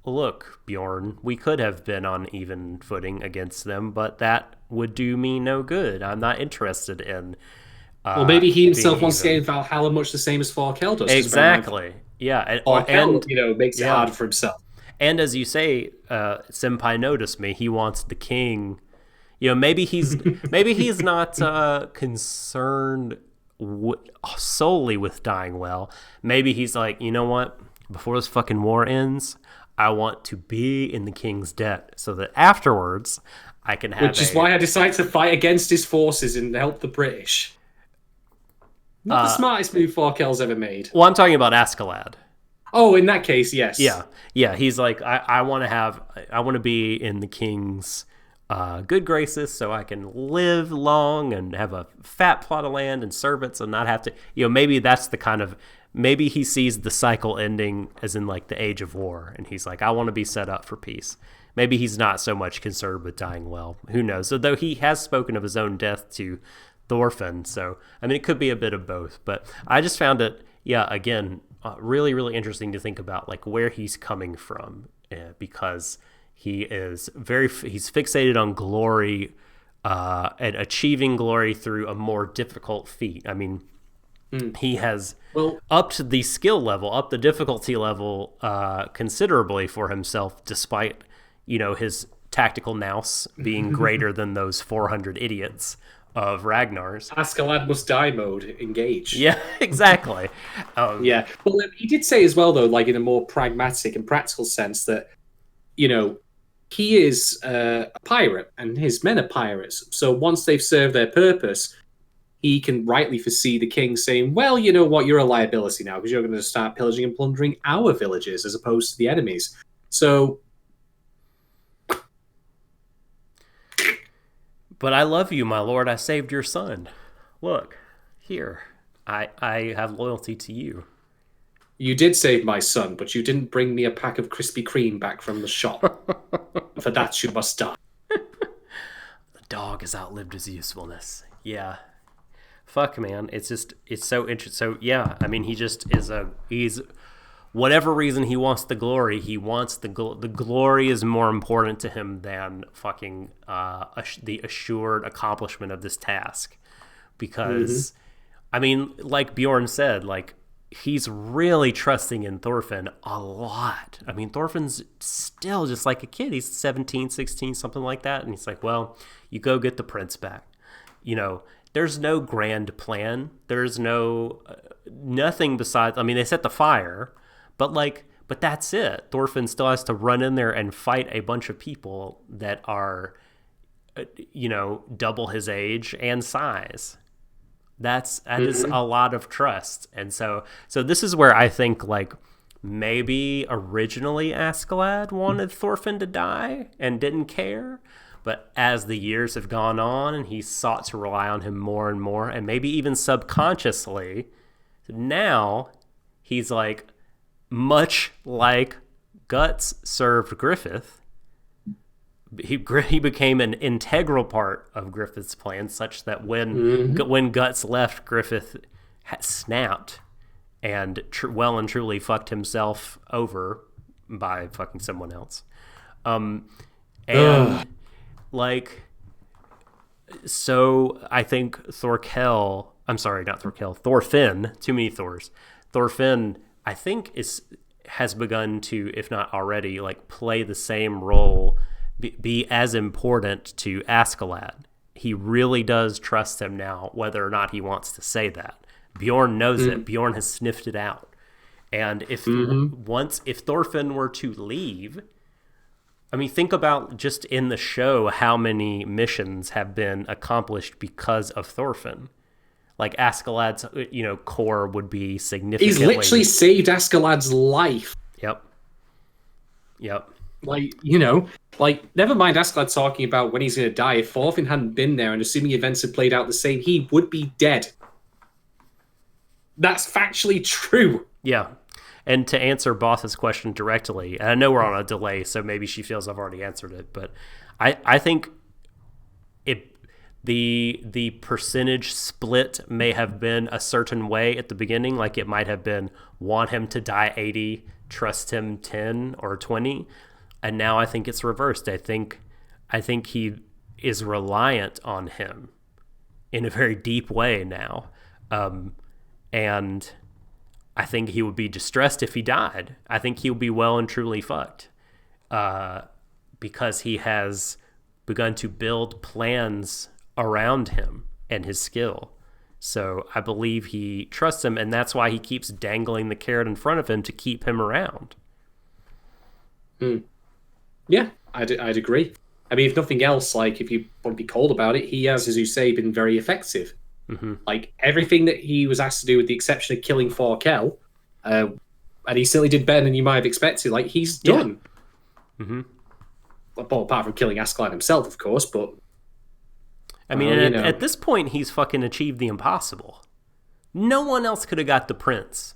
look, Bjorn, we could have been on even footing against them, but that would do me no good. I'm not interested in well, maybe he himself wants to get in Valhalla much the same as Thorkel does. Exactly. Yeah. And makes it hard for himself. And as you say, Senpai noticed me. He wants the king. Maybe he's not concerned solely with dying well. Maybe he's like, you know what? before this fucking war ends, I want to be in the king's debt so that afterwards I can have Which is why I decided to fight against his forces and help the British. Not the smartest move Forkel's ever made. Well, I'm talking about Askeladd. Oh, in that case, yes. Yeah. He's like, I want to be in the king's good graces so I can live long and have a fat plot of land and servants and not have to, maybe that's the kind of, maybe he sees the cycle ending as in like the age of war. And he's like, I want to be set up for peace. Maybe he's not so much concerned with dying well. Who knows? Although he has spoken of his own death to Thorfinn. So, I mean, it could be a bit of both. But I just found it, again, really, really interesting to think about like where he's coming from because he's fixated on glory and achieving glory through a more difficult feat. I mean, he has upped the skill level, upped the difficulty level considerably for himself, despite, his tactical nous being greater than those 400 idiots of Ragnar's. Askeladd must die mode, engage. Yeah, exactly. Yeah. Well, he did say as well, though, like in a more pragmatic and practical sense that, he is a pirate and his men are pirates. So once they've served their purpose, he can rightly foresee the king saying, well, you know what, you're a liability now because you're going to start pillaging and plundering our villages as opposed to the enemies. So... But I love you, my lord. I saved your son. Look, here. I have loyalty to you. You did save my son, but you didn't bring me a pack of Krispy Kreme back from the shop. For that you must die. The dog has outlived his usefulness. Yeah. Fuck, man. It's so interesting. So, yeah, I mean, he just is he's... Whatever reason he wants the glory, he wants the glory is more important to him than fucking the assured accomplishment of this task. Because, I mean, like Bjorn said, like, he's really trusting in Thorfinn a lot. I mean, Thorfinn's still just like a kid. He's 17, 16, something like that. And he's like, well, you go get the prince back. There's no grand plan. There's nothing besides, I mean, they set the fire, but that's it. Thorfinn still has to run in there and fight a bunch of people that are, double his age and size. That is a lot of trust. And so this is where I think like maybe originally Askeladd wanted Thorfinn to die and didn't care. But as the years have gone on and he sought to rely on him more and more, and maybe even subconsciously, now he's like, much like Guts served Griffith, he became an integral part of Griffith's plan, such that when Guts left, Griffith had snapped and well and truly fucked himself over by fucking someone else. So I think Thorfinn, too many Thors. Thorfinn, I think has begun to, if not already, like play the same role, be as important to Askeladd. He really does trust him now, whether or not he wants to say that. Bjorn knows it. Bjorn has sniffed it out. And if Thorfinn were to leave, I mean, think about just in the show how many missions have been accomplished because of Thorfinn. Like Askeladd's, core would be significantly... He's literally saved Askeladd's life. Yep. Like, never mind Askeladd talking about when he's going to die. If Thorfinn hadn't been there, and assuming events had played out the same, he would be dead. That's factually true. Yeah. And to answer Both's question directly, and I know we're on a delay, so maybe she feels I've already answered it, but I think the percentage split may have been a certain way at the beginning. Like it might have been want him to die 80, trust him 10 or 20. And now I think it's reversed. I think he is reliant on him in a very deep way now. And I think he would be distressed if he died. I think he would be well and truly fucked because he has begun to build plans around him and his skill So I believe he trusts him, and that's why he keeps dangling the carrot in front of him to keep him around. Yeah, I'd agree. I mean, if nothing else, like, if you want to be cold about it, he has, as you say, been very effective. Like, everything that he was asked to do, with the exception of killing Forkel, and he certainly did better than you might have expected, like, he's done. Well, apart from killing Askeladd himself, of course, but... I mean, at this point, he's fucking achieved the impossible. No one else could have got the prince.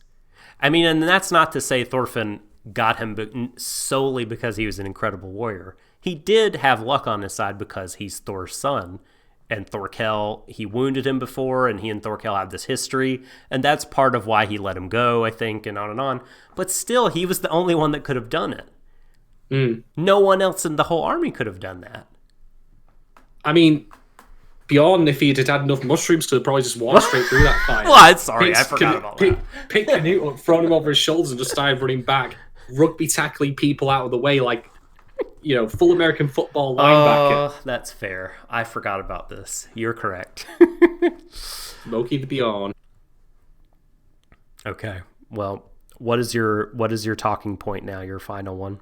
I mean, and that's not to say Thorfinn got him solely because he was an incredible warrior. He did have luck on his side because he's Thor's son, and Thorkel, he wounded him before, and he and Thorkel had this history, and that's part of why he let him go, I think, and on and on. But still, he was the only one that could have done it. No one else in the whole army could have done that. I mean, Bjorn, if he'd had enough mushrooms, could have probably just walked straight through that fight. Well, I'm sorry, I forgot about that. Picked Canute up, thrown him over his shoulders, and just started running back, rugby tackling people out of the way like, full American football linebacker. Oh, that's fair. I forgot about this. You're correct. Loki the Bjorn. Okay. Well, what is your talking point now? Your final one?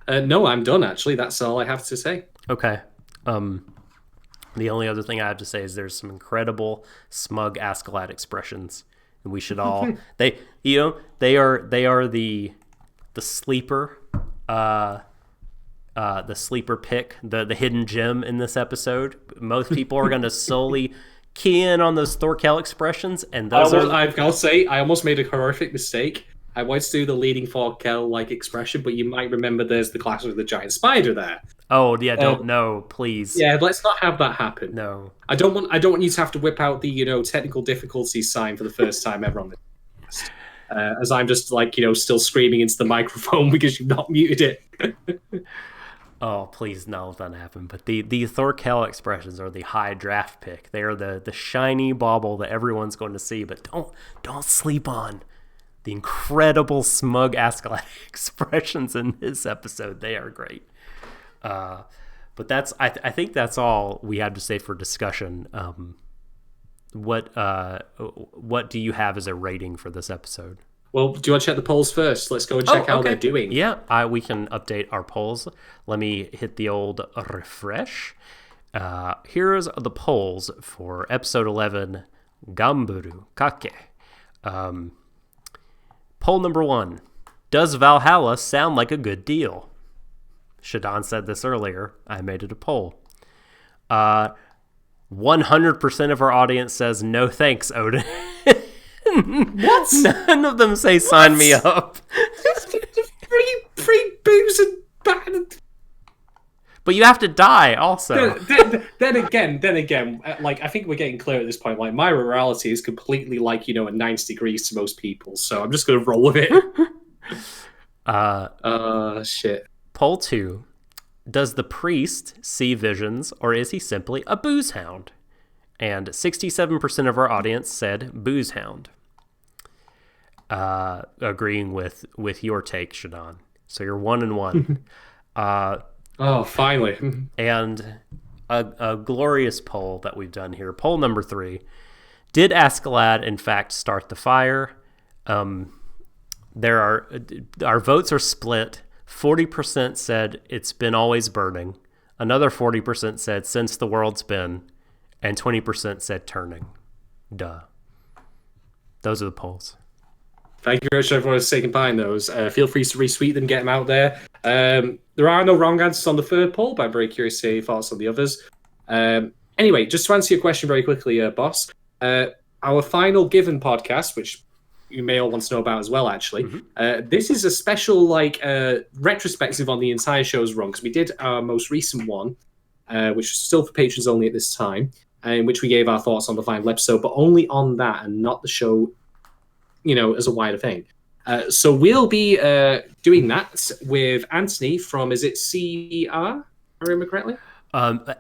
No, I'm done. Actually, that's all I have to say. Okay. The only other thing I have to say is there's some incredible smug Askeladd expressions, and we should all they are the sleeper. The sleeper pick, the hidden gem in this episode. Most people are going to solely key in on those Thorkel expressions, and those I've got to say, I almost made a horrific mistake. I wanted to do the leading Thorkel expression, but you might remember there's the clash with the giant spider there. Oh yeah, no, please. Yeah, let's not have that happen. No, I don't want you to have to whip out the technical difficulties sign for the first time ever on this. As I'm just still screaming into the microphone because you've not muted it. Oh, please, no, that happen. But the Thorkel expressions are the high draft pick. They are the shiny bauble that everyone's going to see. But don't sleep on the incredible smug Askeladd expressions in this episode. They are great. But I think that's all we have to say for discussion. What do you have as a rating for this episode? Well, do you want to check the polls first? Let's go and check how they're doing. Yeah, we can update our polls. Let me hit the old refresh. Here's the polls for episode 11, Gamburu Kake. Poll number 1. Does Valhalla sound like a good deal? Shadon said this earlier. I made it a poll. 100% of our audience says no thanks, Odin. What? None of them say sign me up. free booze and bad. But you have to die also. Then again, I think we're getting clear at this point. Like, my morality is completely at 90 degrees to most people, so I'm just gonna roll with it. Shit. Poll 2. Does the priest see visions, or is he simply a booze hound? And 67% of our audience said booze hound. Agreeing with your take, Shadon. So you're 1-1. Oh, finally. And a glorious poll that we've done here. Poll number 3. Did Askeladd, in fact, start the fire? Our votes are split. 40% said it's been always burning. Another 40% said since the world's been. And 20% said turning. Duh. Those are the polls. Thank you very much, everyone, for taking part in those. Feel free to retweet them, get them out there. There are no wrong answers on the third poll, but I'm very curious to hear your thoughts on the others. Anyway, just to answer your question very quickly, boss, our final Given podcast, which you may all want to know about as well, actually, this is a special retrospective on the entire show's run, because we did our most recent one, which was still for patrons only at this time, in which we gave our thoughts on the final episode, but only on that and not the show, as a wider thing. So we'll be doing that with Anthony from, is it CR? I remember correctly?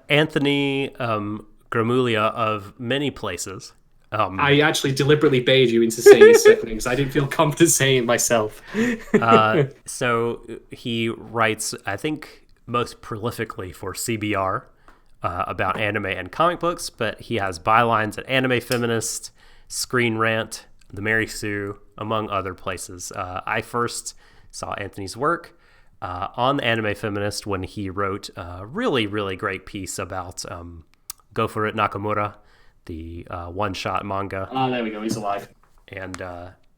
Anthony Gramulia of many places. I actually deliberately baited you into saying his second name because I didn't feel confident saying it myself. So he writes, I think, most prolifically for CBR. about anime and comic books, but he has bylines at Anime Feminist, Screen Rant, The Mary Sue, among other places. I first saw Anthony's work on the Anime Feminist when he wrote a really, really great piece about Go For It Nakamura, the one-shot manga. Oh, there we go. He's alive. And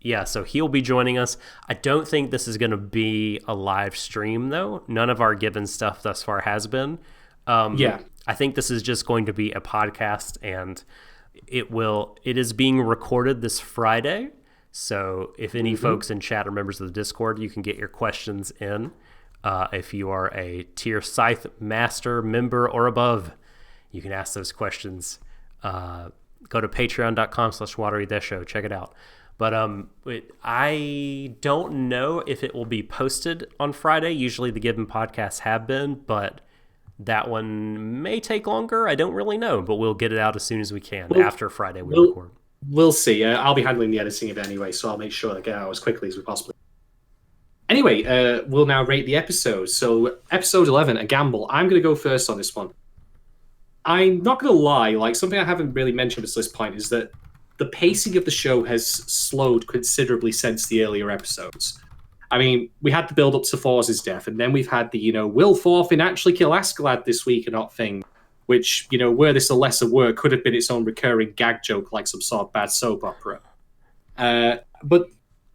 yeah, so he'll be joining us. I don't think this is going to be a live stream, though. None of our given stuff thus far has been. I think this is just going to be a podcast, and it is being recorded this Friday. So if any folks in chat are members of the Discord, you can get your questions in. If you are a Tier Scythe Master member or above, you can ask those questions. Go to patreon.com/Warui Deshou. Check it out. But I don't know if it will be posted on Friday. Usually the given podcasts have been, but that one may take longer. I don't really know, but we'll get it out as soon as we can after Friday we record. We'll see. I'll be handling the editing of it anyway, so I'll make sure to get out as quickly as we possibly can. Anyway, we'll now rate the episodes. So episode 11, A Gamble. I'm going to go first on this one. I'm not going to lie, like something I haven't really mentioned at this point is that the pacing of the show has slowed considerably since the earlier episodes. I mean, we had the build-up to Thor's death, and then we've had the, will Thorfinn actually kill Askeladd this week or not thing, which, were this a lesser work, could have been its own recurring gag joke like some sort of bad soap opera. But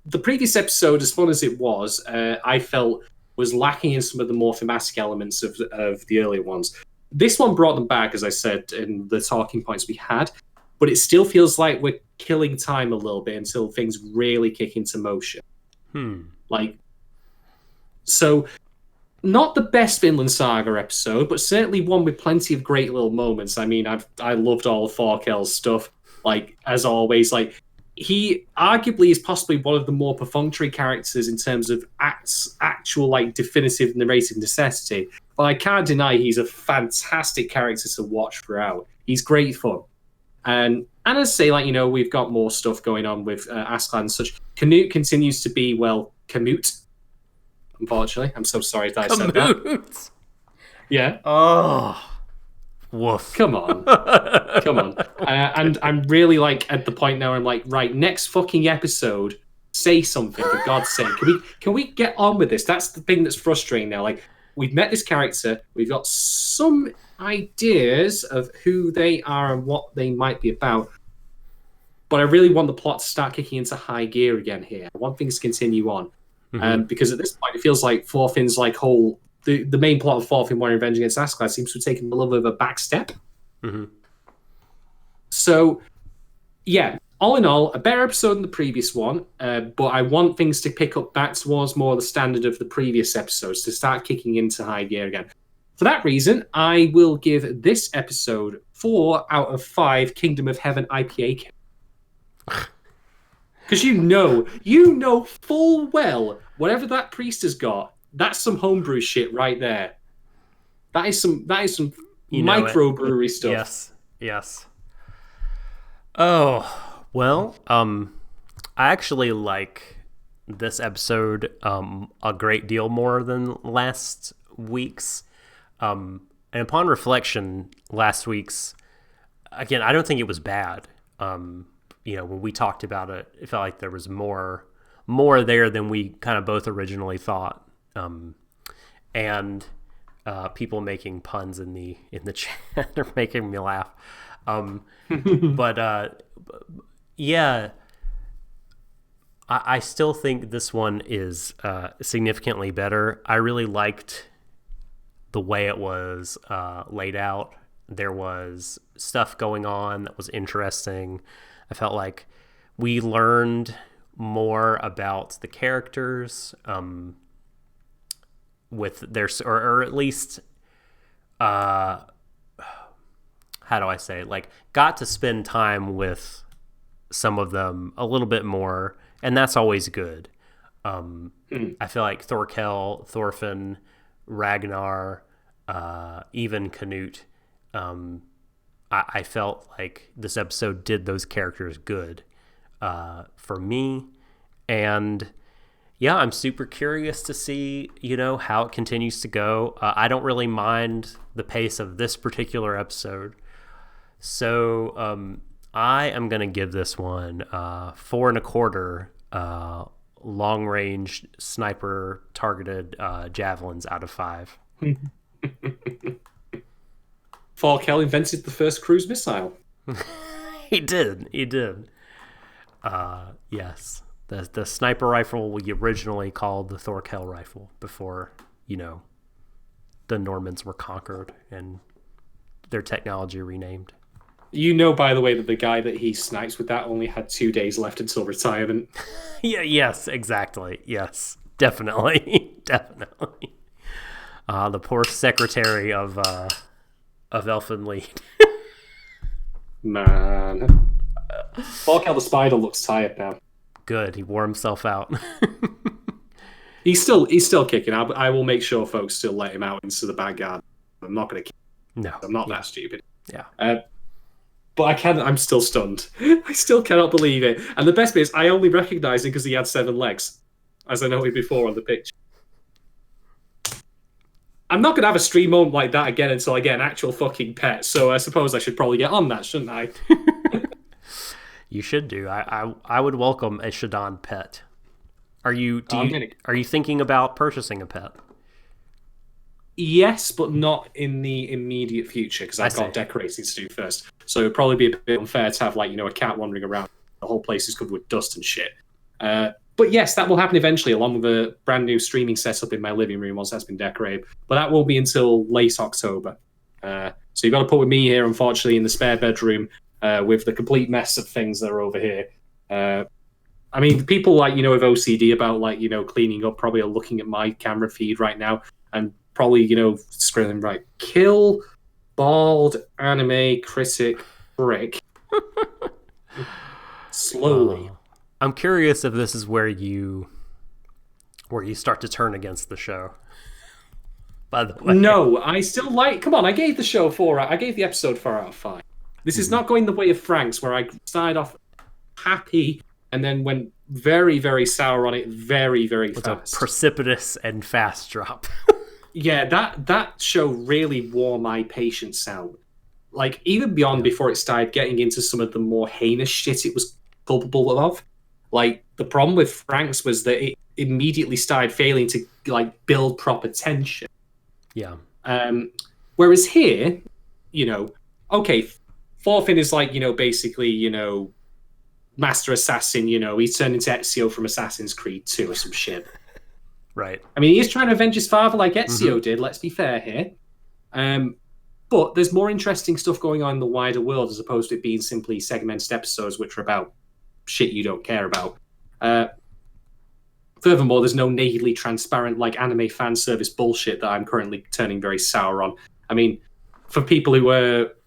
the previous episode, as fun as it was, I felt was lacking in some of the more thematic elements of the earlier ones. This one brought them back, as I said, in the talking points we had, but it still feels like we're killing time a little bit until things really kick into motion. So not the best Vinland Saga episode, but certainly one with plenty of great little moments. I mean, I loved all of Thorkell's stuff. Like, as always, like, he arguably is possibly one of the more perfunctory characters in terms of actual, like, definitive narrative necessity. But I can't deny he's a fantastic character to watch throughout. He's great fun. And as I say, like, we've got more stuff going on with Askeladd and such. Canute continues to be, Canute. Unfortunately, I'm so sorry that I said that. Yeah. Oh, woof. Come on. And I'm really at the point now. I'm like, right, next fucking episode, say something for God's sake. Can we get on with this? That's the thing that's frustrating now. Like, we've met this character. We've got some ideas of who they are and what they might be about. But I really want the plot to start kicking into high gear again here. I want things to continue on. Because at this point, it feels like Thorfinn's the main plot of Thorfinn Warring Revenge against Askeladd seems to have taken a little bit of a back step. So, yeah, all in all, a better episode than the previous one, but I want things to pick up back towards more the standard of the previous episodes to start kicking into high gear again. For that reason, I will give this episode 4 out of 5 Kingdom of Heaven IPA. Because you know full well, whatever that priest has got, that's some homebrew shit right there. That is some microbrewery stuff. Yes. Oh, well, I actually like this episode a great deal more than last week's. And upon reflection, last week's, again, I don't think it was bad. When we talked about it, it felt like there was more there than we kind of both originally thought. And people making puns in the chat are making me laugh. Yeah, I still think this one is significantly better. I really liked the way it was laid out. There was stuff going on that was interesting. I felt like we learned more about the characters with their, or at least, how do I say, got to spend time with some of them a little bit more, and that's always good. I feel like Thorkell, Thorfinn, Ragnar, even Canute, I felt like this episode did those characters good for me. And Yeah, I'm super curious to see, how it continues to go. I don't really mind the pace of this particular episode. So I am going to give this one 4.25 long-range sniper targeted javelins out of 5. Falkel invented the first cruise missile. He did. Yes. The sniper rifle we originally called the Thorkel rifle before, the Normans were conquered and their technology renamed. By the way, that the guy that he snipes with that only had 2 days left until retirement. Yes, exactly. Yes, definitely. Definitely. The poor secretary of Elfenlied. Man. Falkel the spider looks tired now. Good, he wore himself out. He's still kicking. I will make sure folks still let him out into the back garden. I'm not going to kick him. No. I'm not that stupid. Yeah. But I'm still stunned. I still cannot believe it. And the best bit is I only recognise him because he had 7 legs, as I noted before on the picture. I'm not going to have a stream moment like that again until I get an actual fucking pet, so I suppose I should probably get on that, shouldn't I? You should do. I would welcome a Shadon pet. Are you thinking about purchasing a pet? Yes, but not in the immediate future because I've got decorating to do first. So it'd probably be a bit unfair to have a cat wandering around. The whole place is covered with dust and shit. But yes, that will happen eventually, along with a brand new streaming setup in my living room once that's been decorated. But that won't be until late October. So you've got to put with me here, unfortunately, in the spare bedroom with the complete mess of things that are over here. I mean, people with OCD about cleaning up probably are looking at my camera feed right now and probably scrolling right. Kill bald anime critic prick. Slowly. I'm curious if this is where you start to turn against the show. By the way, no, I still come on, I gave the show I gave the episode 4 out of 5. This is not going the way of Frank's, where I started off happy and then went very, very sour on it very, very fast. A precipitous and fast drop. Yeah, that show really wore my patience out. Even beyond before it started getting into some of the more heinous shit it was culpable of. The problem with Frank's was that it immediately started failing to build proper tension. Yeah. Whereas here, okay, Thorfinn is basically, master assassin, he's turned into Ezio from Assassin's Creed 2 or some shit. Right. I mean, he is trying to avenge his father like Ezio did, let's be fair here. But there's more interesting stuff going on in the wider world as opposed to it being simply segmented episodes which are about shit you don't care about. Furthermore, there's no nakedly transparent anime fan service bullshit that I'm currently turning very sour on. I mean, for people who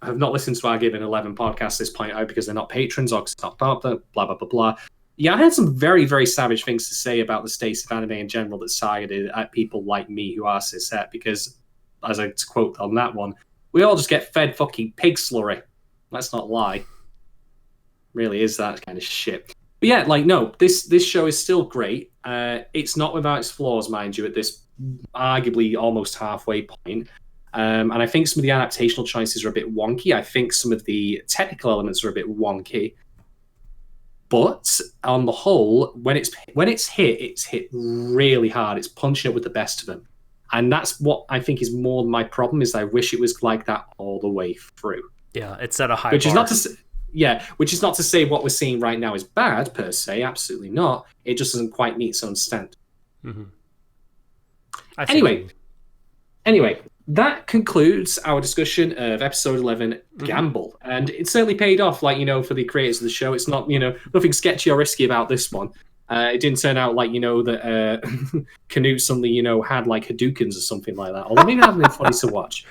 have not listened to our Given 11 podcast at this point out because they're not patrons or because it's not part of the blah, blah, blah, blah. Yeah, I had some very, very savage things to say about the state of anime in general that sided at people like me who are cishet because, as I quote on that one, we all just get fed fucking pig slurry. Let's not lie. Really is that kind of shit. But yeah, no, this show is still great. It's not without its flaws, mind you, at this arguably almost halfway point. And I think some of the adaptational choices are a bit wonky. I think some of the technical elements are a bit wonky. But on the whole, when it's hit really hard. It's punching up with the best of them. And that's what I think is more my problem is I wish it was like that all the way through. Yeah, it's at a high which bar. Is not to say, which is not to say what we're seeing right now is bad per se. Absolutely not. It just doesn't quite meet its own standard. Mm-hmm. Anyway, that concludes our discussion of episode 11, Gamble. And it certainly paid off, for the creators of the show. It's not, nothing sketchy or risky about this one. It didn't turn out that Canute suddenly, had Hadoukens or something like that. Although maybe that would have been funny to watch.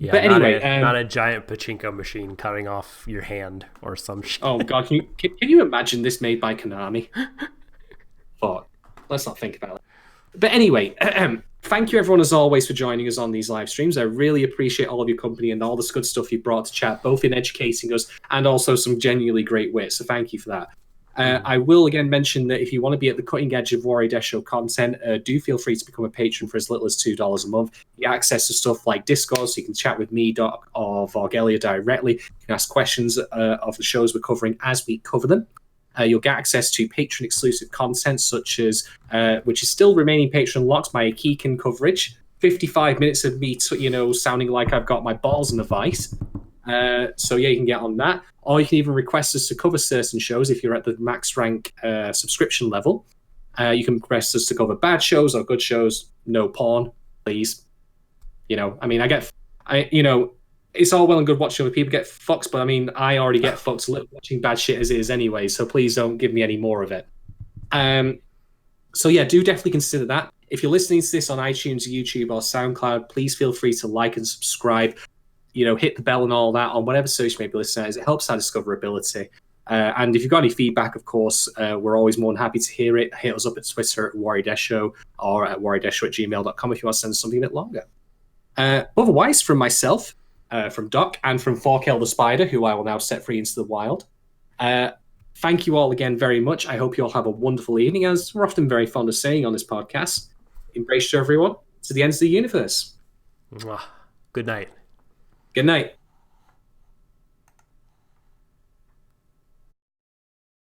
Yeah, but anyway, not a giant pachinko machine cutting off your hand or some shit. Oh god, can you imagine this made by Konami? But let's not think about it. But anyway, thank you everyone as always for joining us on these live streams. I really appreciate all of your company and all this good stuff you brought to chat, both in educating us and also some genuinely great wit. So thank you for that. I will again mention that if you want to be at the cutting edge of Warui Deshou content, do feel free to become a patron for as little as $2 a month. You get access to stuff like Discord, so you can chat with me, Doc, or Vargelia directly. You can ask questions of the shows we're covering as we cover them. You'll get access to patron-exclusive content, such as, which is still remaining patron locked, my Akiken coverage. 55 minutes of me, sounding like I've got my balls in a vice. So yeah, you can get on that. Or you can even request us to cover certain shows if you're at the max rank subscription level. You can request us to cover bad shows or good shows. No porn, please. It's all well and good watching other people get fucked, but I mean, I already get fucked watching bad shit as it is anyway, so please don't give me any more of it. So yeah, do definitely consider that. If you're listening to this on iTunes, YouTube, or SoundCloud, please feel free to like and subscribe. Hit the bell and all that on whatever social media listener is. It helps our discoverability. And if you've got any feedback, of course, we're always more than happy to hear it. Hit us up at Twitter at Warui Deshou or at warudeshow@gmail.com if you want to send us something a bit longer. Otherwise, from myself, from Doc, and from Forkel the Spider, who I will now set free into the wild, thank you all again very much. I hope you all have a wonderful evening, as we're often very fond of saying on this podcast. Embrace to everyone, to the ends of the universe. Good night. Good night.